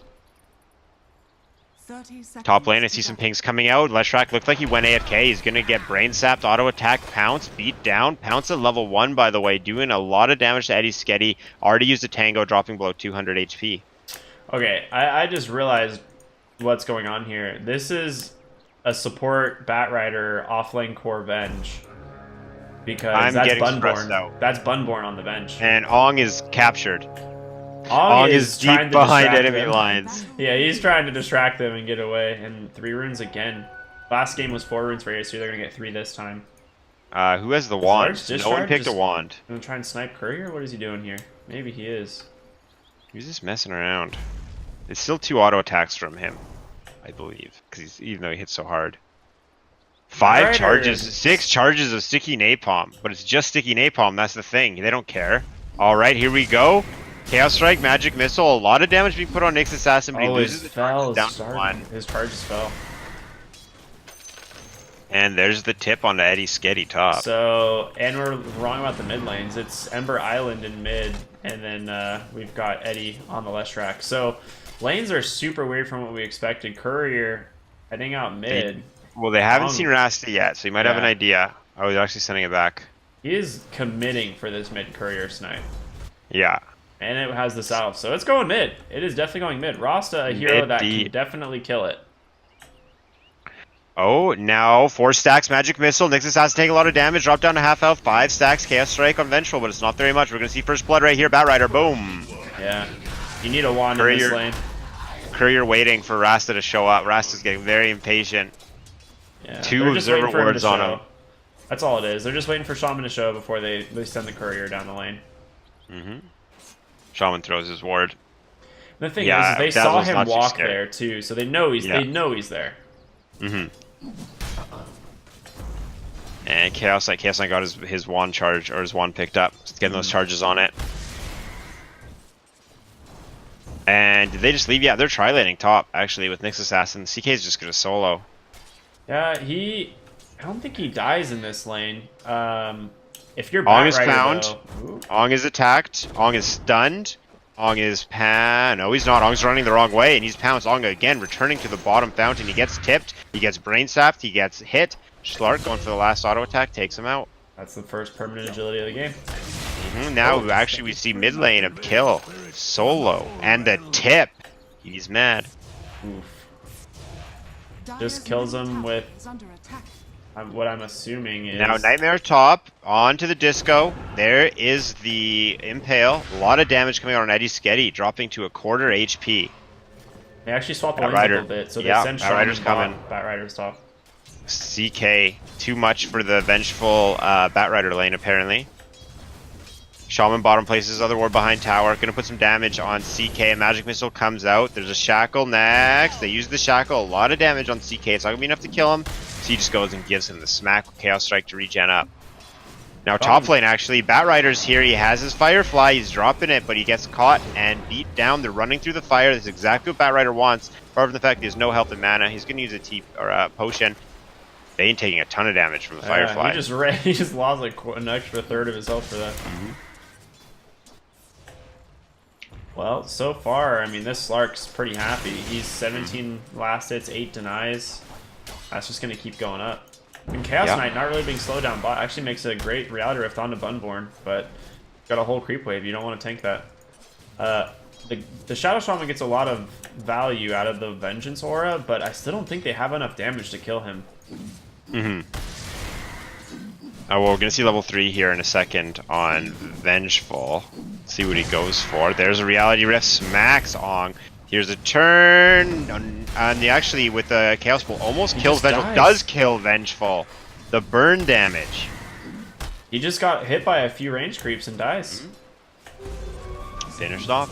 30 seconds Top lane, I to see some go. pings coming out. Leshrac looked like he went AFK. He's going to get brain sapped, auto attack, pounce, beat down. Pounce at level 1, by the way, doing a lot of damage to Eddie Sketty. Already used a Tango, dropping below 200 HP. Okay, I just realized what's going on here. This is a support Bat Rider offlane core Venge. Because I'm that's getting stressed Bunborn. out. That's Bunborn on the bench. And Ong is captured. Ong is deep trying to behind distract enemy them. lines. Yeah, he's trying to distract them and get away. And 3 runes again. Last game was 4 runes for AC. They're going to get 3 this time. Who has the wand? Large No one Discharge picked a just- wand. Gonna try and snipe Courier? What is he doing here? Maybe he is. He's just messing around. It's still 2 auto attacks from him, I believe, because even though he hits so hard. 5 Rider charges, is- 6 charges of sticky napalm, but it's just sticky napalm. That's the thing. They don't care. All right, here we go. Chaos Strike, Magic Missile, a lot of damage being put on Nyx Assassin, but he Oh, loses his the charges fell. down to 1. His charges fell. And there's the tip on the Eddie Sketty top. So, and we're wrong about the mid lanes. It's Ember Island in mid, and then we've got Eddie on the Leshrac. So, lanes are super weird from what we expected. Courier heading out mid. Well, they haven't Ong- seen Rasta yet, so you might have an Yeah. idea. Oh, he's actually sending it back. He is committing for this mid Courier snipe. Yeah. And it has the south, so it's going mid. It is definitely going mid. Rasta, a hero Mid that deep. can definitely kill it. Oh, now 4 stacks Magic Missile. Nyx Assassin taking a lot of damage. Drop down to half health. 5 stacks Chaos Strike on Vengeful, but it's not very much. We're going to see First Blood right here. Bat Rider, boom. Yeah. You need a wand in this Courier- lane. Courier waiting for Rasta to show up. Rasta's getting very impatient. Yeah. 2 they're just waiting observer for him to wards on show. him. That's all it is. They're just waiting for Shaman to show before they send the Courier down the lane. Shaman throws his ward. The thing Yeah, is, they saw Dazzle's him not too walk scared. there too, so they know he's Yeah. there. And Chaos Knight got his wand charge, or his wand picked up. Just getting those charges on it. And did they just leave? Yeah, they're tri-laning top, actually, with Nyx Assassin. CK's just gonna solo. Yeah, I don't think he dies in this lane. If you're Ong Bat is Rider, found. though, ooh, Ong is attacked. Ong is stunned. Ong is No, he's not. Ong's running the wrong way, and he's pounced. Ong again returning to the bottom fountain. He gets tipped. He gets brain sapped. He gets hit. Schlark going for the last auto attack takes him out. that's the first permanent agility of the game. Now, actually, we see mid lane a kill. Solo. And the tip. He's mad. Oof. Dire's kills middle him tower with- is under attack. What I'm assuming is Now, Nightmare top. On to the disco. There is the Impale. A lot of damage coming out on Eddie Sketty, dropping to a quarter HP. they actually swapped the Bat lanes a Rider. little bit, so they Yeah, send Bat Shaman Rider's coming. bot, Bat Rider's top. CK, too much for the vengeful Bat Rider lane, apparently. Shaman bottom places other ward behind tower. Gonna put some damage on CK. A magic missile comes out. There's a shackle next. They use the shackle. A lot of damage on CK. It's not gonna be enough to kill him. So he just goes and gives him the smack with Chaos Strike to regen up. Now top lane actually, Bat Rider's here. He has his Firefly. He's dropping it, but he gets caught and beat down. They're running through the fire. That's exactly what Bat Rider wants. Apart from the fact he has no health and mana, he's gonna use a potion. Bane taking a ton of damage from the Firefly. He just lost like an extra third of his health for that. Well, so far, I mean, this Slark's pretty happy. He's 17 last hits, 8 denies. That's just going to keep going up. And Chaos Yeah. Knight not really being slowed down bot actually makes a great Reality Rift onto Bunborn, but got a whole creep wave. You don't want to tank that. The Shadow Shaman gets a lot of value out of the Vengeance aura, but I still don't think they have enough damage to kill him. Oh, well, we're going to see level 3 here in a second on Vengeful. See what he goes for. There's a Reality Rift, smacks Ong. Here's a turn. And actually, with the Chaos Bolt, almost kills just Vengeful. dies. Does kill Vengeful. The burn damage. He just got hit by a few range creeps and dies. Finished off.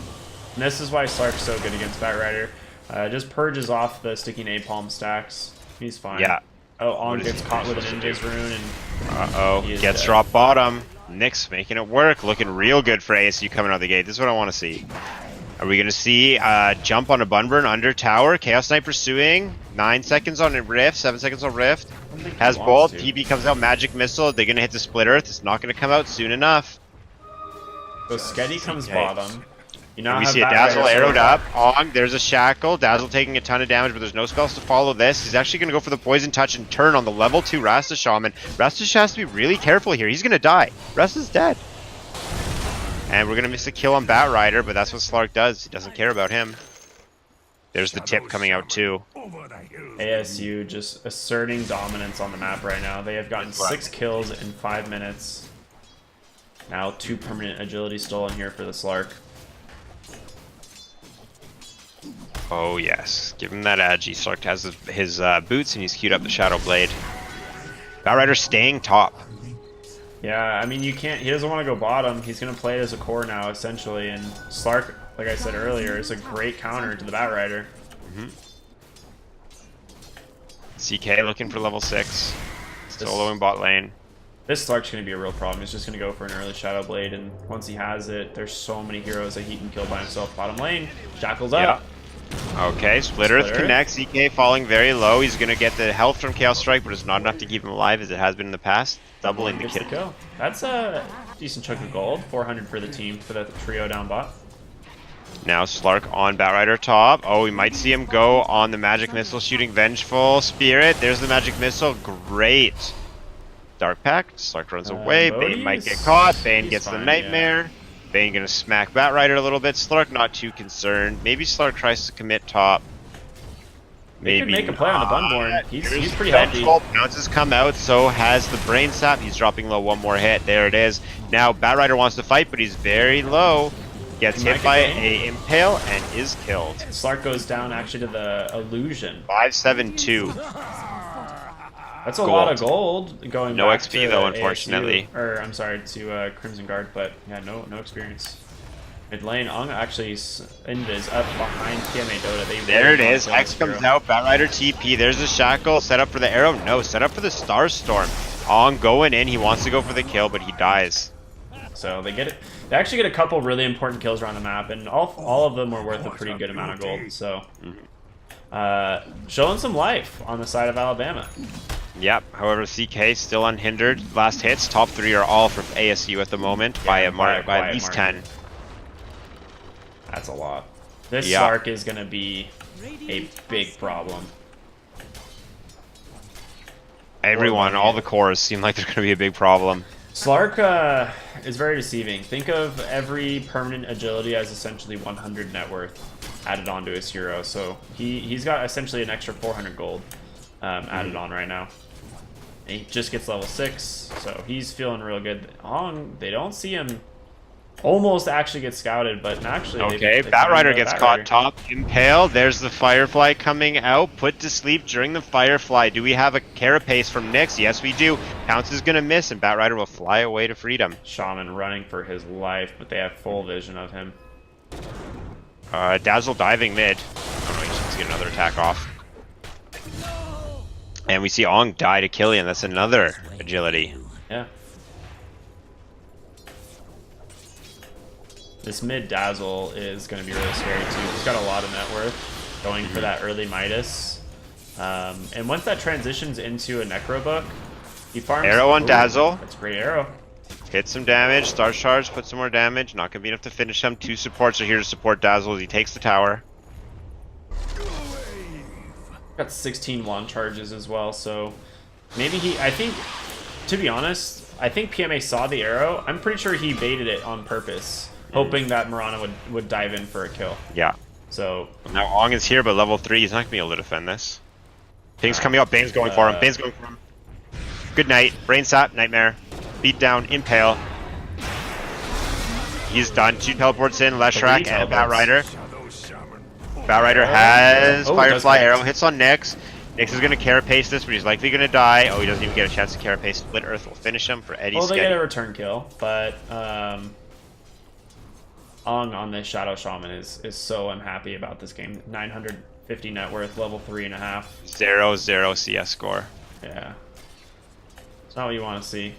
And this is why Slark's so good against Bat Rider. Just purges off the sticky napalm stacks. He's fine. Yeah. Oh, Ong What is gets he caught with an supposed to Ninja's do? rune and Uh-oh. He is Gets dead. drop bottom. Nyx making it work. Looking real good for ASU coming out of the gate. This is what I want to see. Are we going to see jump on a Bunburn under tower? Chaos Knight pursuing. 9 seconds on a Rift, 7 seconds on Rift. I don't think he Has wants Bolt, to. TB comes out, Magic Missile. They're gonna hit the Split Earth. It's not gonna come out soon enough. So Sketty comes CK. bottom. You now And we have see a Bat Dazzle Rider arrowed solo up. top. Ong, there's a Shackle. Dazzle taking a ton of damage, but there's no spells to follow this. He's actually going to go for the Poison Touch and turn on the level 2 Rasta Shaman. Rasta has to be really careful here. He's going to die. Rasta's dead. And we're going to miss a kill on Bat Rider, but that's what Slark does. He doesn't care about him. There's the tip coming out too. Over the hills. ASU just asserting dominance on the map right now. They have gotten 6 kills in 5 minutes. Now 2 permanent agility stolen here for the Slark. Oh yes, give him that agi. Slark has his boots and he's queued up the Shadow Blade. Bat Rider staying top. Yeah, I mean, you can't. He doesn't want to go bottom. He's going to play it as a core now, essentially. And Slark, like I said earlier, is a great counter to the Bat Rider. CK looking for level 6. Soloing bot lane. This Slark's going to be a real problem. He's just going to go for an early Shadow Blade. And once he has it, there's so many heroes that he can kill by himself. Bottom lane, Shackle's up. Okay, Split Earth Split Earth. connects. CK falling very low. He's going to get the health from Chaos Strike, but it's not enough to keep him alive as it has been in the past. Doubling the Gets the kill. kill. That's a decent chunk of gold. 400 for the team for the trio down bot. Now Slark on Bat Rider top. Oh, we might see him go on the Magic Missile shooting Vengeful Spirit. There's the Magic Missile. Great. Dark Pact. Slark runs away. Bane might get caught. Bane He's gets the fine, Nightmare. Bane gonna smack Bat Rider a little bit. Slark not too concerned. Maybe Slark tries to commit top. He Maybe could make a play on the Bunborn. not. He's Here's pretty healthy. Vengeful. Pounces come out, so has the Brain Sap. He's dropping low, one more hit. There it is. Now Bat Rider wants to fight, but he's very low. Gets He might hit get by Bane. a Impale and is killed. Slark goes down actually to the Illusion. 572. That's a lot of gold going No back XP to though, ASU, unfortunately. or I'm sorry, to Crimson Guard, but yeah, no experience. Mid lane, Ong actually invis up behind PMA Dota. They There it really is. want X this comes hero. out. Bat Rider TP. There's the Shackle. Set up for the arrow. No, set up for the Star Storm. Ong going in. He wants to go for the kill, but he dies. So they get it. They actually get a couple really important kills around the map, and all of them were worth a pretty good amount of gold. So, showing some life on the side of Alabama. Yep. However, CK still unhindered. Last hits. Top 3 are all from ASU at the moment by a by a by at quiet least margin. 10. That's a lot. This Yeah. Slark is going to be a big problem. Everyone, all the cores seem like they're going to be a big problem. Slark is very deceiving. Think of every permanent agility as essentially 100 net worth added onto his hero. So he's got essentially an extra 400 gold added on right now. And he just gets level 6, so he's feeling real good. Ong, they don't see him almost actually get scouted, but actually Okay, they Bat find Rider the gets Bat caught Rider. top. Impale. There's the Firefly coming out. Put to sleep during the Firefly. Do we have a Carapace from Nyx? Yes, we do. Pounce is going to miss, and Bat Rider will fly away to freedom. Shaman running for his life, but they have full vision of him. Dazzle diving mid. Oh no, he just needs to get another attack off. And we see Ong die to Killian. That's another agility. Yeah. This mid Dazzle is going to be really scary too. He's got a lot of net worth going for that early Midas. And once that transitions into a Necro book, he farms... Arrow on Ooh, Dazzle. That's a great arrow. Hit some damage. Star Charge, put some more damage. Not going to be enough to finish him. 2 supports are here to support Dazzle as he takes the tower. Got 16 wand charges as well, so maybe I think, to be honest, I think PMA saw the arrow. I'm pretty sure he baited it on purpose, hoping that Mirana would dive in for a kill. Yeah. So Now Ong is here, but level 3, he's not going to be able to defend this. Ping's coming up. Bane's going for him. Bane's going for him. Good night. Brain Sap, Nightmare. Beat down, Impale. He's done. 2 teleports in, Leshrac, and a Bat Rider. Shadow Shaman. Bat Rider has Oh, Firefly does Arrow. connect. Hits on Nyx. Nyx is going to Carapace this, but he's likely going to die. Oh, he doesn't even get a chance to Carapace. Split Earth will finish him for Eddie well, they get a Sketty. return kill, but Ong on this Shadow Shaman is so unhappy about this game. 950 net worth, level 3.5. 0-0 CS score. Yeah, it's not what you want to see.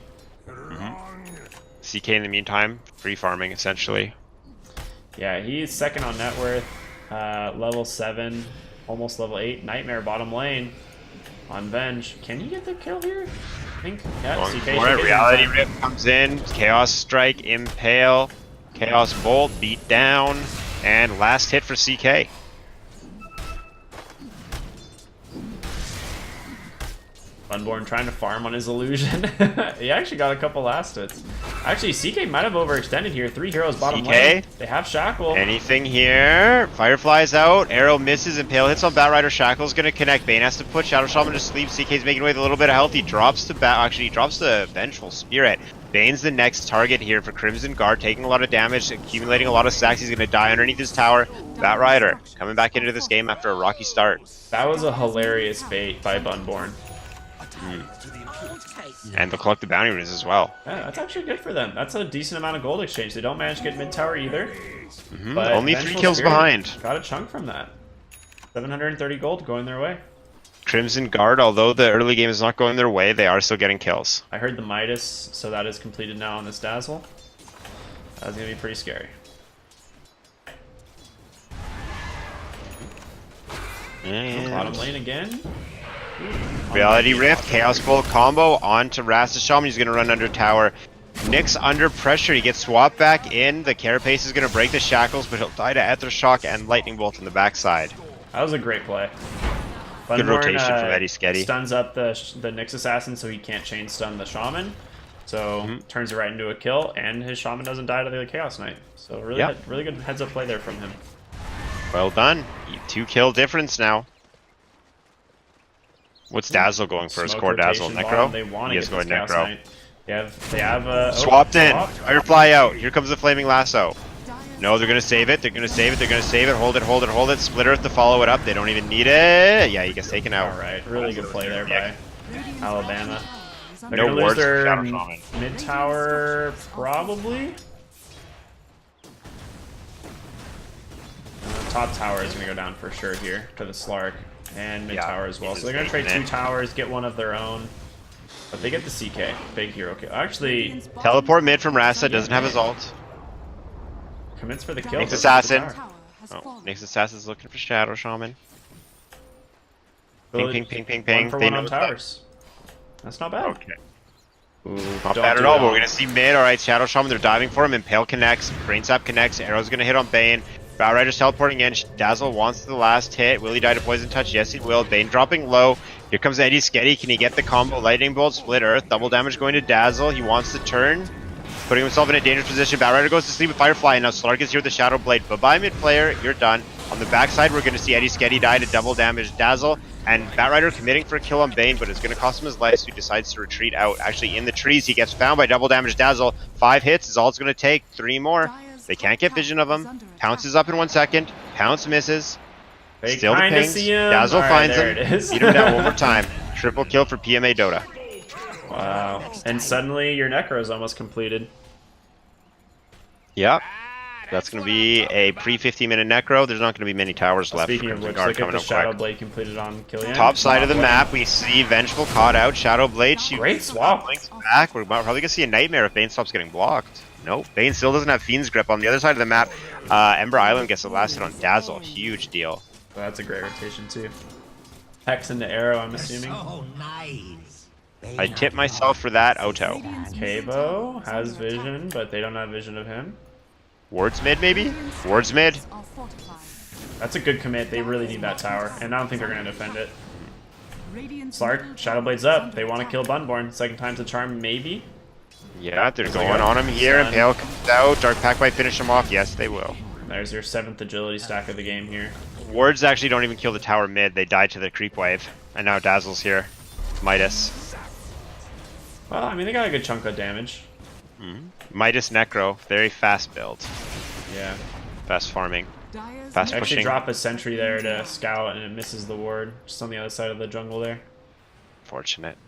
CK in the meantime, free farming essentially. Yeah, he's second on net worth, level 7. almost level 8. Nightmare bottom lane on Venge. Can you get the kill here? I think. Yeah, Going CK for should it. get Reality it. Rip comes in. Chaos Strike, Impale. Chaos Bolt, beat down. And last hit for CK. Unborn trying to farm on his illusion. He actually got a couple last hits. Actually, CK might have overextended here. 3 heroes bottom CK? lane. They have Shackle. Anything here? Firefly's out. Arrow misses. Impale hits on Batrider. Shackle's going to connect. Bane has to put Shadow Shaman to sleep. CK's making away with a little bit of health. He drops to Actually, he drops the Vengeful Spirit. Bane's the next target here for Crimson Guard, taking a lot of damage, accumulating a lot of stacks. He's going to die underneath his tower. Batrider coming back into this game after a rocky start. That was a hilarious bait by Bunborn. And they'll collect the bounty runes as well. Yeah, that's actually good for them. That's a decent amount of gold exchange. They don't manage to get mid tower either. But Only Vengeful 3 kills Spirit behind. Got a chunk from that. 730 gold going their way. Crimson Guard, although the early game is not going their way, they are still getting kills. I heard the Midas, so that is completed now on this Dazzle. That's going to be pretty scary. And Bottom lane again. Reality Rift, Chaos Bolt combo onto Rasta Shaman. He's going to run under tower. Nyx under pressure. He gets swapped back in. The Carapace is going to break the shackles, but he'll die to Ether Shock and Lightning Bolt on the backside. That was a great play. Good Bunborn, rotation from Eddie Sketty. Stuns up the Nyx Assassin so he can't chain stun the Shaman. So turns it right into a kill, and his Shaman doesn't die to the Chaos Knight. So really, really good heads up play there from him. Well done. 2 kill difference now. What's Dazzle going for? His Smoke core Dazzle? rotation Necro? bottom, They want to He is get this going Chaos Necro. Knight. They have Swapped in. swapped. Firefly out. Here comes the Flaming Lasso. No, they're going to save it. They're going to save it. They're going to save it. Hold it, hold it, hold it. Split Earth to follow it up. They don't even need it. Yeah, he gets taken out. All right, really good play there by Alabama. They're No gonna lose wards for their Shadow Shaman. mid tower probably. Top tower is gonna go down for sure here to the Slark and mid tower as well. So they're gonna trade 2 towers, get one of their own, but they get the CK, big hero kill. Actually, Teleport mid from Rasta. Doesn't have his ult. commits for the kill. Nyx Assassin. Tower has Oh, fallen. Nyx Assassin's looking for Shadow Shaman. Ping, ping, ping, ping, ping. 1 for They 1 know on it's up. towers. That's not bad. Okay. Ooh, Not don't bad do at all, that. but we're going to see mid. Alright, Shadow Shaman, they're diving for him. Impale connects. Brainsap connects. Arrow's going to hit on Bane. Batrider's teleporting in. Dazzle wants the last hit. Will he die to Poison Touch? Yes, he will. Bane dropping low. Here comes Eddie Sketty. Can he get the combo? Lightning Bolt, Split Earth. Double damage going to Dazzle. He wants to turn. Putting himself in a dangerous position. Batrider goes to sleep with Firefly. And now Slark is here with the Shadow Blade. Bye-bye, mid player. You're done. On the backside, we're going to see Eddie Sketty die to double damage Dazzle. And Batrider committing for a kill on Bane, but it's going to cost him his life, so he decides to retreat out. Actually, in the trees, he gets found by double damage Dazzle. 5 hits is all it's going to take. 3 more. They can't get vision of him. Pounces up in 1 second. Pounce misses. They Still the kinda pings. see him. Dazzle All right, finds there him. it is. Beat him down one more time. Triple kill for PMA Dota. Wow. And suddenly your Necro is almost completed. Yep. That's going to be a pre-15-minute Necro. There's not going to be many towers left. Speaking for of Crimson which, Guard look at coming the up Shadow quick. Blade completed on Killian. Top side of the Blade. map, we see Vengeful caught out. Shadow Blade. She Great swap. blinks back. We're probably going to see a Nightmare if Bane stops getting blocked. Nope. Bane still doesn't have Fiend's Grip. On the other side of the map, Ember Island gets the last hit on Dazzle. Huge deal. So that's a great rotation too. Hex into Arrow, I'm assuming. So nice. I tip myself for that, Oto. Kabo has vision, but they don't have vision of him. Wards mid, maybe? Wards mid? Are fortified. That's a good commit. They really need that tower, and I don't think they're going to defend it. Radiant's Slark, middle Shadowblade's tower up. They want to kill Bunborn. Second time's a charm, maybe. Yeah, they're There we going go. on him here. Stun. Impale comes out. Dark Pack might finish him off. Yes, they will. There's your 7th agility stack of the game here. Wards actually don't even kill the tower mid. They die to the creep wave. And now Dazzle's here. Midas. Well, I mean, they got a good chunk of damage. Midas Necro. Very fast build. Yeah. Fast farming. Dyer's Fast They actually pushing. drop a sentry there to scout, and it misses the ward. Just on the other side of the jungle there. Fortunate.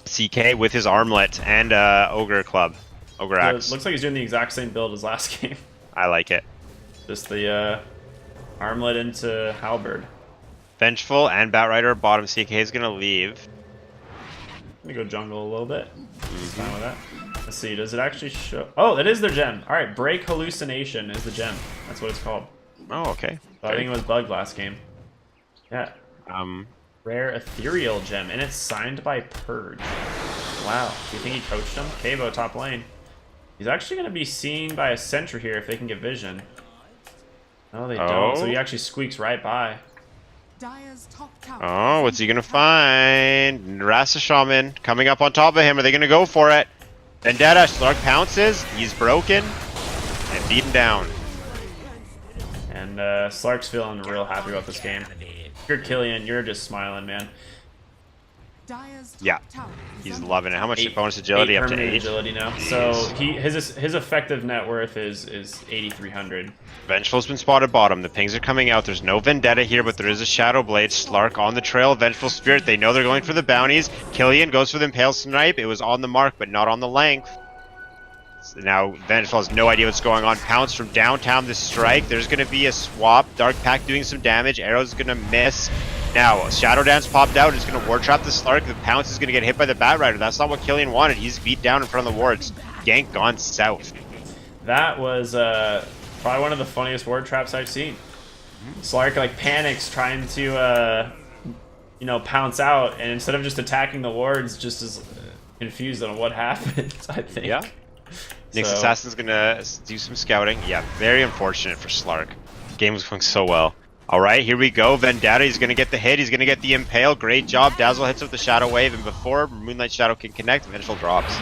CK with his armlet and Ogre Club. Ogre So it Axe. looks like he's doing the exact same build as last game. I like it. Just the armlet into halberd. Vengeful and Batrider bottom. CK is going to leave. Let me go jungle a little bit. Fine with that. Let's see, does it actually show? Oh, that is their gem. Alright, Break Hallucination is the gem. That's what it's called. Oh, okay. I think it was bugged last game. Yeah. Rare ethereal gem, and it's signed by Purge. Wow. Do you think he coached him? Kavo top lane. He's actually going to be seen by a sentry here if they can get vision. No, they don't. So he actually squeaks right by. Dire's top tower. Oh, what's he gonna find? Rasa Shaman coming up on top of him. Are they gonna go for it? Vendetta, Slark pounces. He's broken and beaten down. And Slark's feeling real happy about this game. If you're Killian, you're just smiling, man. Dire's top Yeah. tower is He's under loving it. How much 8 bonus agility? Up to permanent 8. agility now. So his effective net worth is 8,300. Vengeful's been spotted bottom. The pings are coming out. There's no Vendetta here, but there is a Shadow Blade. Slark on the trail. Vengeful Spirit. They know they're going for the bounties. Killian goes for the Impale Snipe. It was on the mark, but not on the length. So now Vengeful has no idea what's going on. Pounce from downtown the strike. There's going to be a swap. Dark Pack doing some damage. Arrow's going to miss. Now, Shadow Dance popped out. It's going to ward trap the Slark. The Pounce is going to get hit by the Bat Rider. That's not what Killian wanted. He's beat down in front of the wards. Gank gone south. That was probably one of the funniest ward traps I've seen. Slark like panics trying to pounce out, and instead of just attacking the wards, just is confused on what happened. I think. Yeah. Nick's Assassin's gonna do some scouting. Yeah, very unfortunate for Slark. Game was going so well. Alright, here we go. Vendetta, he's gonna get the hit, he's gonna get the Impale. Great job. Dazzle hits with the Shadow Wave, and before Moonlight Shadow can connect, Vengeful drops.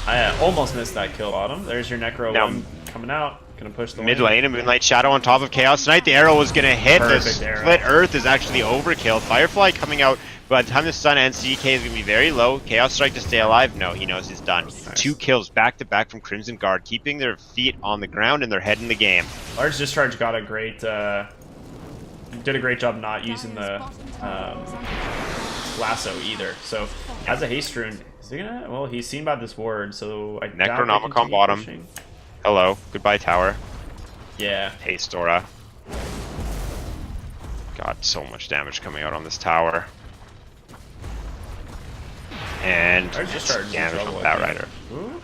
I almost missed that kill bottom. There's your Necro Now, one coming out. Gonna push the Mid lane, a Moonlight Shadow on top of Chaos Knight. The arrow was gonna hit. Perfect The arrow. Split Earth is actually overkill. Firefly coming out. By the time the stun ends, CK is gonna be very low. Chaos Strike to stay alive. No, he knows he's done. Nice. 2 kills back to back from Crimson Guard, keeping their feet on the ground and their head in the game. Large Discharge got a great, did a great job not using the lasso either. So as a haste rune, is he gonna? Well, he's seen by this ward, so I doubt they Necronomicon continue bottom. pushing. Hello, goodbye tower. Yeah, Hey Stora. God, so much damage coming out on this tower. And Large Discharge is in damage trouble, from I Bat think. Rider. Ooh.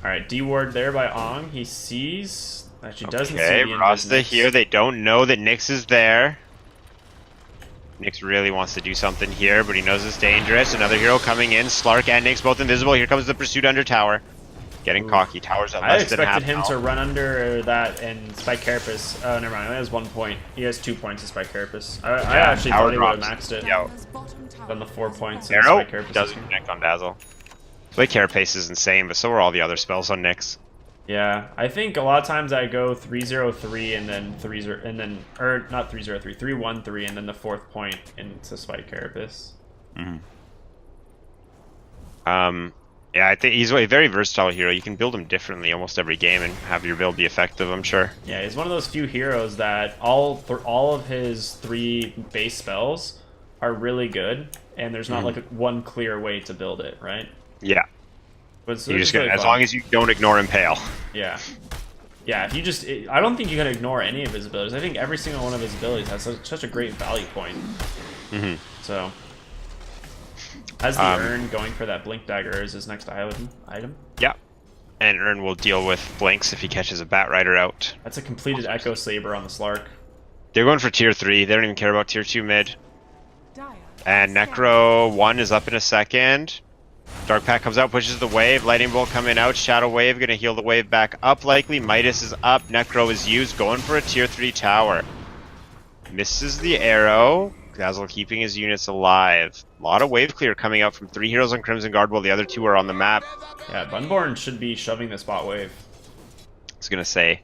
All right, D ward there by Ong. He sees. Actually, doesn't see Okay, the Rasta Invis here. They don't know that Nyx is there. Nyx really wants to do something here, but he knows it's dangerous. Another hero coming in. Slark and Nyx both invisible. Here comes the pursuit under tower. Getting cocky. Tower's at I less than half expected him health. to run under that and spike Carapace. Oh, never mind. He has 1 point. He has 2 points to spike Carapace. I actually tower thought he would have drops. maxed it. Yo. Dire's bottom tower Done the 4 is points. under and Arrow spike Carapace doesn't is- connect on Dazzle. Play Carapace is insane, but so are all the other spells on Nyx. Yeah, I think a lot of times I go 3-0-3 and then 3-0 and then or not 3-0-3, 3-1-3 and then the 4th point into spike Carapace. Yeah, I think he's a very versatile hero. You can build him differently almost every game and have your build be effective, I'm sure. Yeah, he's one of those few heroes that all of his 3 base spells are really good, and there's not like one clear way to build it, right? Yeah. But it's You just really as fun. long as you don't ignore Impale. Yeah. Yeah, if you just... I don't think you can ignore any of his abilities. I think every single one of his abilities has such a great value point. So... Has the Urn going for that Blink Dagger as his next item? Yeah. And Urn will deal with blinks if he catches a Bat Rider out. That's a completed Echo Saber on the Slark. They're going for tier 3. They don't even care about tier 2 mid. Dire And Necro 1 is up in a second. Dark Pack comes out, pushes the wave. Lightning Bolt coming out. Shadow Wave gonna heal the wave back up likely. Midas is up. Necro is used. Going for a tier 3 tower. Misses the arrow. Dazzle keeping his units alive. A lot of wave clear coming out from 3 heroes on Crimson Guard while the other 2 are on the map. Yeah, Bunborn should be shoving this bot wave. I was gonna say.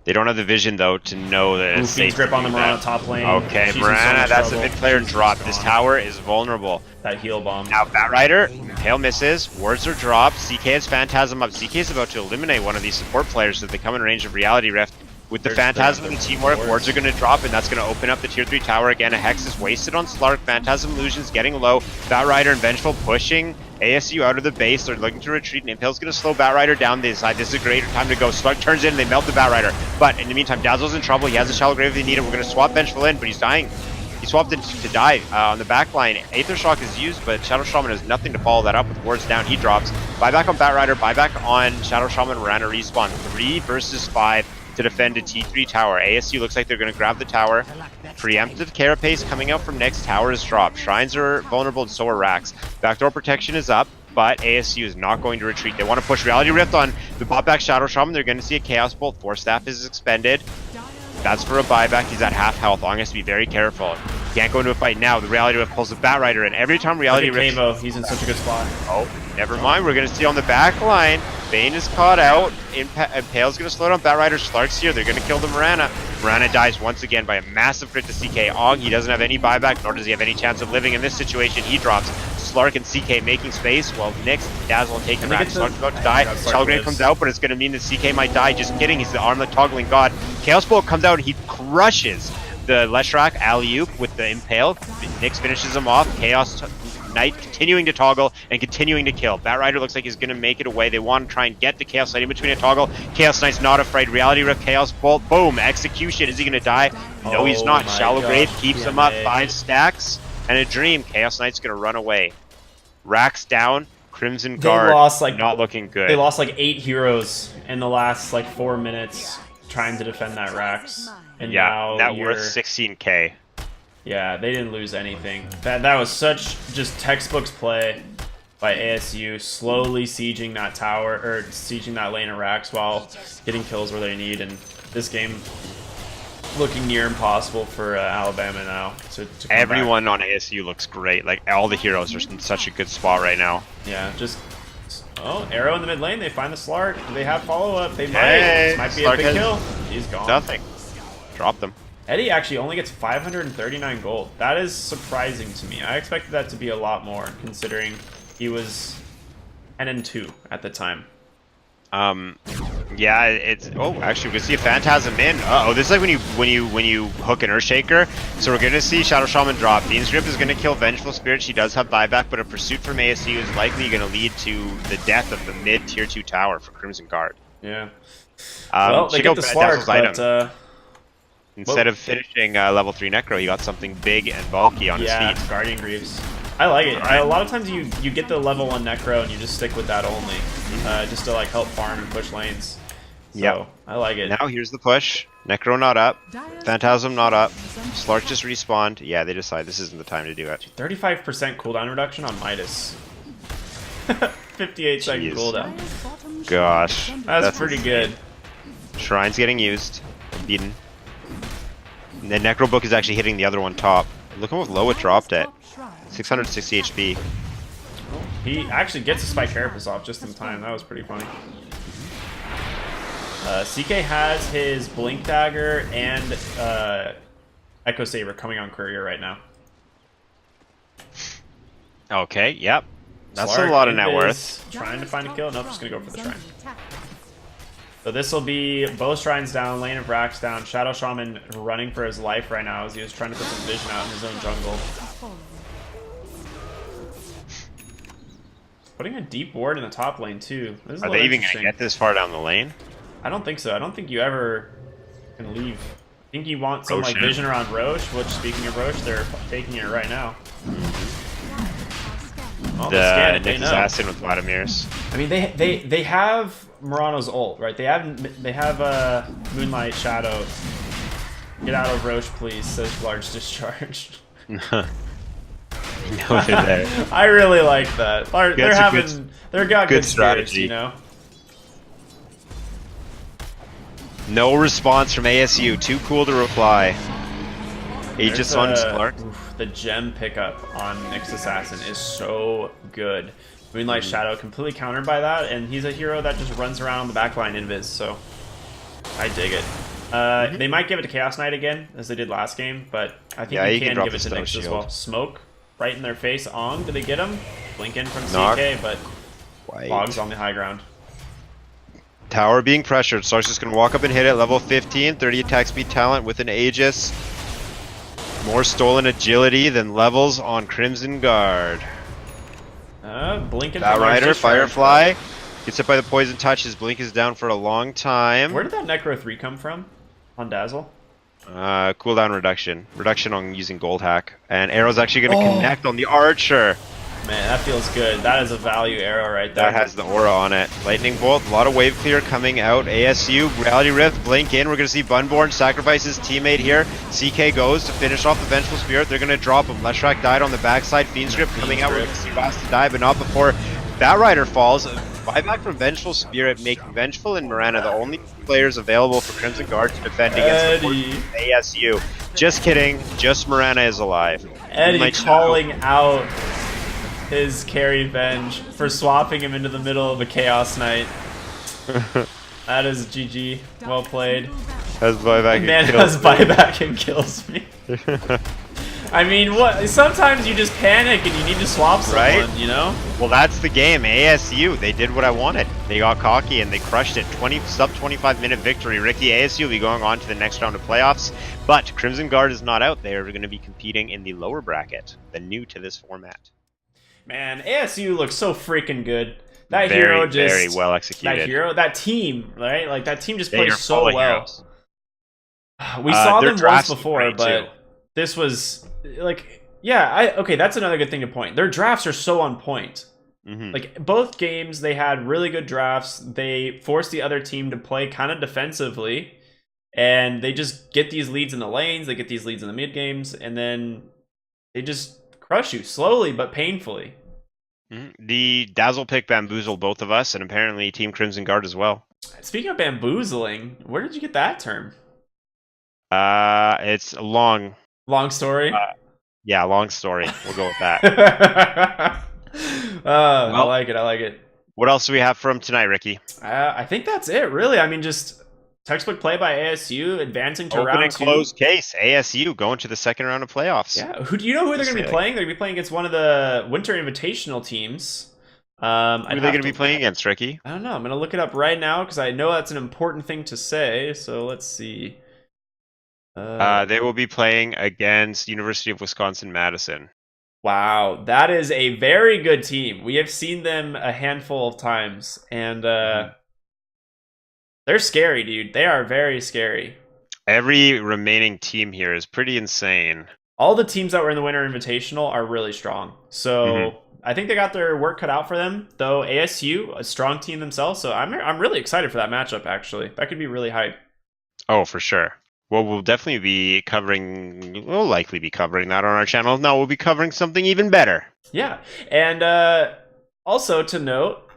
They don't have the vision though to know that it's Fiend's safe Grip to on the do Mirana that. top lane. Okay, She's in so Mirana, much that's trouble. a mid-player She's drop. just This gone. tower is vulnerable. That heal bomb. Now, Bat Rider, Impale misses, wards are dropped, CK has Phantasm up. CK is about to eliminate one of these support players so they come in range of Reality Rift. With the There's Phantasm the and teamwork, wards. wards are going to drop, and that's going to open up the tier 3 tower again. A Hex is wasted on Slark, Phantasm Illusion's getting low, Bat Rider and Vengeful pushing ASU out of the base. They're looking to retreat, and Impale's going to slow Bat Rider down this side. This is a great time to go. Slark turns in, and they melt the Bat Rider. But in the meantime, Dazzle's in trouble. He has a Shallow Grave if they need it. We're going to swap Vengeful in, but he's dying. He swapped it to die on the back line. Aether Shock is used, but Shadow Shaman has nothing to follow that up with wards down. He drops. Buyback on Bat Rider, buyback on Shadow Shaman, Mirana respawn. 3 versus 5. to defend a T3 tower. ASU looks like they're going to grab the tower. Preemptive carapace coming out from next. Tower is dropped. Shrines are vulnerable and so are racks. Backdoor protection is up, but ASU is not going to retreat. They want to push Reality Rift on the bot back Shadow Shaman. They're going to see a Chaos Bolt. Force Staff is expended. That's for a buyback. He's at half health. Long has to be very careful. Can't go into a fight now. The Reality Rift pulls the Bat Rider in. Every time Reality Rift... Camo, he's in such a good spot. Oh, never mind. We're going to see on the back line. Bane is caught out. Impale's going to slow down Bat Rider. Slark's here. They're going to kill the Mirana. Mirana dies once again by a massive crit to CK. Og, he doesn't have any buyback, nor does he have any chance of living. In this situation, he drops. Slark and CK making space, while Nyx, Dazzle, and taking back. Slark's about to die. Shellgrave comes out, but it's going to mean that CK might die. Just kidding. He's the armlet toggling god. Chaos Bolt comes out and he crushes the Leshrac alley-oop with the Impale. Nyx finishes him off. Chaos Knight continuing to toggle and continuing to kill. Bat Rider looks like he's going to make it away. They want to try and get the Chaos Knight in between a toggle. Chaos Knight's not afraid. Reality Rift, Chaos Bolt, boom, execution. Is he going to die? No, he's not. Shallow Grave keeps him up. 5 stacks and a dream. Chaos Knight's going to run away. Racks down. Crimson Guard They lost, like, not looking good. They lost like 8 heroes in the last like 4 minutes trying to defend that Rax. And yeah, now net you're... worth 16k. Yeah, they didn't lose anything. That was such just textbooks play by ASU, slowly sieging that tower, or sieging that lane of Rax while getting kills where they need. And this game looking near impossible for Alabama now to come Everyone back. on ASU looks great. Like, all the heroes are in such a good spot right now. Yeah, just... Oh, arrow in the mid lane. They find the Slark. Do they have follow-up? They might. Hey, This might be Slark a big has kill. He's gone. Nothing. Drop them. Eddie actually only gets 539 gold. That is surprising to me. I expected that to be a lot more, considering he was 10-2 at the time. Yeah, it's... Oh, actually, we can see a Phantasm in. Uh-oh, this is like when you hook an Earthshaker. So we're going to see Shadow Shaman drop. Fiend's Grip is going to kill Vengeful Spirit. She does have buyback, but a pursuit from ASU is likely going to lead to the death of the mid Tier 2 tower for Crimson Guard. Yeah. Well, they check get out the Phantasm's Slark, item. but... Instead of finishing level 3 Necro, he got something big and bulky on his feet. Guardian Greaves. I like it. A lot of times you get the level 1 Necro and you just stick with that only, just to like help farm and push lanes. So, yeah, I like it. Now here's the push. Necro not up. Phantasm not up. Slark just respawned. Yeah, they decide this isn't the time to do it. 35% cooldown reduction on Midas. 58 second cooldown. Gosh. That's pretty insane. good. Shrine's getting used. Beaten. And the Necro Book is actually hitting the other one top. Look at how low it dropped at. 660 HP. He actually gets a Spike Carapace off just in time. That was pretty funny. CK has his Blink Dagger and Echo Saber coming on Courier right now. Okay, yep. That's Slark a lot of net is worth. Trying to find a kill. Nope, just gonna go for the Shrine. So this will be both Shrines down, Lane of Rax down, Shadow Shaman running for his life right now as he was trying to put some vision out in his own jungle. Putting a deep ward in the top lane too. This is Are they even going to get this far down the lane? I don't think so. I don't think you ever can leave. I think you want some like Roche. vision around Roche, which speaking of Roche, they're taking it right now. Oh, The scan it, they Nick know. Assassin with Vladimir's. I mean, they have Murano's ult, right? They have Moonlight Shadow. Get out of Roche, please, says Large Discharge. Noted there. I really like that. They're got good strategy. spirits, you know. No response from ASU. Too cool to reply. Aegis on Slark. The gem pickup on Nyx Assassin is so good. Moonlight Shadow completely countered by that, and he's a hero that just runs around the backline invis, so I dig it. They might give it to Chaos Knight again, as they did last game, but I think you you can drop give it the to Snow Nyx as Shield. well. Smoke right in their face. Ong, did they get him? Blink in from Knock. CK, but White. Fog's on the high ground. Tower being pressured. Slark's just going to walk up and hit it. Level 15, 30 attack speed talent with an Aegis. More stolen agility than levels on Crimson Guard. Blinking That from Large Rider, Discharge. Firefly. Gets hit by the poison touch. His blink is down for a long time. Where did that Necro 3 come from? On Dazzle? Cooldown reduction. Reduction on using Gold Hack. And Arrow's actually going to connect on the Archer. Man, that feels good. That is a value arrow right there. That has the aura on it. Lightning Bolt, a lot of wave clear coming out. ASU, Reality Rift, blink in. We're going to see Bunborn sacrifice his teammate here. CK goes to finish off the Vengeful Spirit. They're going to drop him. Leshrac died on the backside. Fiend's Grip coming out. We're going to see Bast die, but not before Batrider falls. Buyback from Vengeful Spirit, making Vengeful and Mirana the only players available for Crimson Guard to defend against the Eddie. ASU. Just kidding. Just Mirana is alive. Eddie Like, calling out his carry Venge for swapping him into the middle of a Chaos Knight. That is GG. Well played. As buyback Man kills has buyback and kills me. I mean, what? Sometimes you just panic and you need to swap someone, Right? you know? Well, that's the game. ASU, they did what I wanted. They got cocky and they crushed it. Sub 25-minute victory. Ricky, ASU will be going on to the next round of playoffs. But Crimson Guard is not out. They are going to be competing in the lower bracket, the new to this format. Man, ASU looks so freaking good. That Very, hero just very well executed. That hero, that team, right? Like that team just They plays are so full of well. heroes. We saw their them once drafts look before, great, but too. this was like, yeah, okay, that's another good thing to point. Their drafts are so on point. Mhm. Like both games, they had really good drafts. They forced the other team to play kind of defensively, and they just get these leads in the lanes. They get these leads in the mid games, and then they just crush you slowly but painfully. The Dazzle pick bamboozled both of us, and apparently Team Crimson Guard as well. Speaking of bamboozling, where did you get that term? It's a long, Long story. yeah, long story. We'll go with that. I like it. I like it. What else do we have from tonight, Ricky? I think that's it, really. I mean, just textbook play by ASU, advancing to Open round and 2. closed case. ASU going to the second round of playoffs. Yeah, who do you know who they're going to be playing? They're going to be playing against one of the Winter Invitational teams. Who are they going to be playing against, Ricky? I don't know. I'm going to look it up right now because I know that's an important thing to say. So let's see. They will be playing against University of Wisconsin-Madison. Wow, that is a very good team. We have seen them a handful of times, and they're scary, dude. They are very scary. Every remaining team here is pretty insane. All the teams that were in the Winter Invitational are really strong. So I think they got their work cut out for them. Though ASU, a strong team themselves. So I'm really excited for that matchup. Actually, that could be really hype. Oh, for sure. Well, we'll definitely be covering. We'll likely be covering that on our channel. No, we'll be covering something even better. Yeah, and also to note,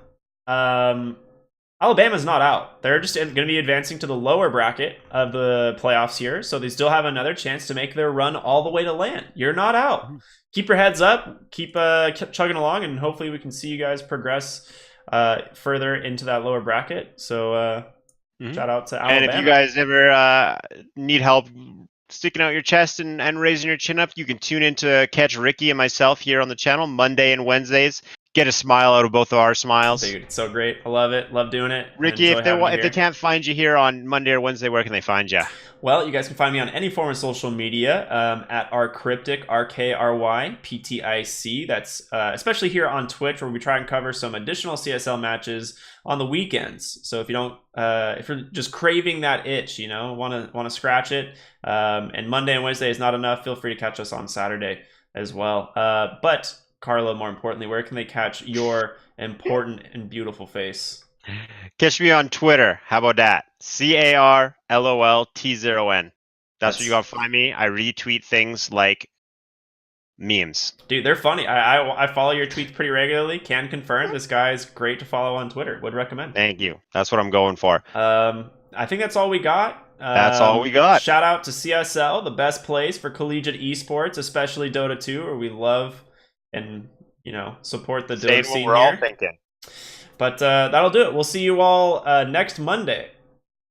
Alabama's not out. They're just going to be advancing to the lower bracket of the playoffs here, so they still have another chance to make their run all the way to land. You're not out. Keep your heads up. Keep chugging along, and hopefully we can see you guys progress further into that lower bracket. So shout out to Alabama. And if you guys ever need help sticking out your chest and raising your chin up, you can tune in to catch Ricky and myself here on the channel Monday and Wednesdays. Get a smile out of both of our smiles. Dude, it's so great. I love it. Love doing it. Ricky, Enjoy if they having you if they here. can't find you here on Monday or Wednesday, where can they find you? Well, you guys can find me on any form of social media at rcryptic, RKRYPTIC. That's especially here on Twitch, where we try and cover some additional CSL matches on the weekends. So if you don't, if you're just craving that itch, you know, want to scratch it, and Monday and Wednesday is not enough, feel free to catch us on Saturday as well. But Carlo, more importantly, where can they catch your important and beautiful face? Catch me on Twitter. How about that? CARLOLT0N. That's where you gotta find me. I retweet things like memes. Dude, they're funny. I follow your tweets pretty regularly. Can confirm this guy's great to follow on Twitter. Would recommend. Thank you. That's what I'm going for. I think that's all we got. That's all we got. Shout out to CSL, the best place for collegiate esports, especially Dota 2, where we love and support the Dota Saying scene what we're all here. thinking. But that'll do it. We'll see you all next Monday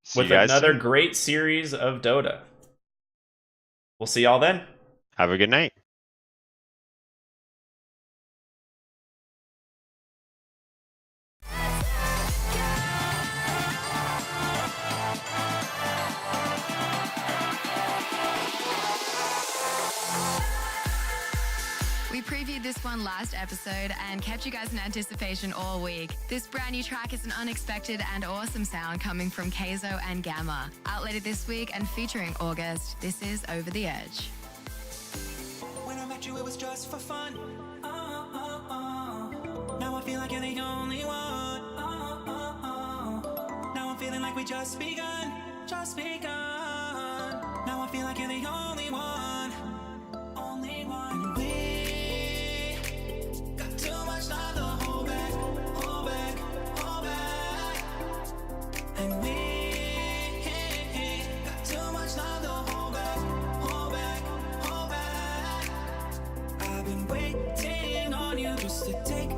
See with you guys another soon. great series of Dota. We'll see y'all then. Have a good night. We previewed this one last episode and kept you guys in anticipation all week. This brand new track is an unexpected and awesome sound coming from Keizo and Gamma. Out later this week and featuring August, this is Over the Edge. When I met you, it was just for fun. feel like you're the only one. Oh, oh, oh. Now I'm feeling like we just begun, just begun. Now I feel like you're the only one, only one. And we got too much time to hold back, hold back, hold back. And we got too much time to hold back, hold back, hold back. I've been waiting on you just to take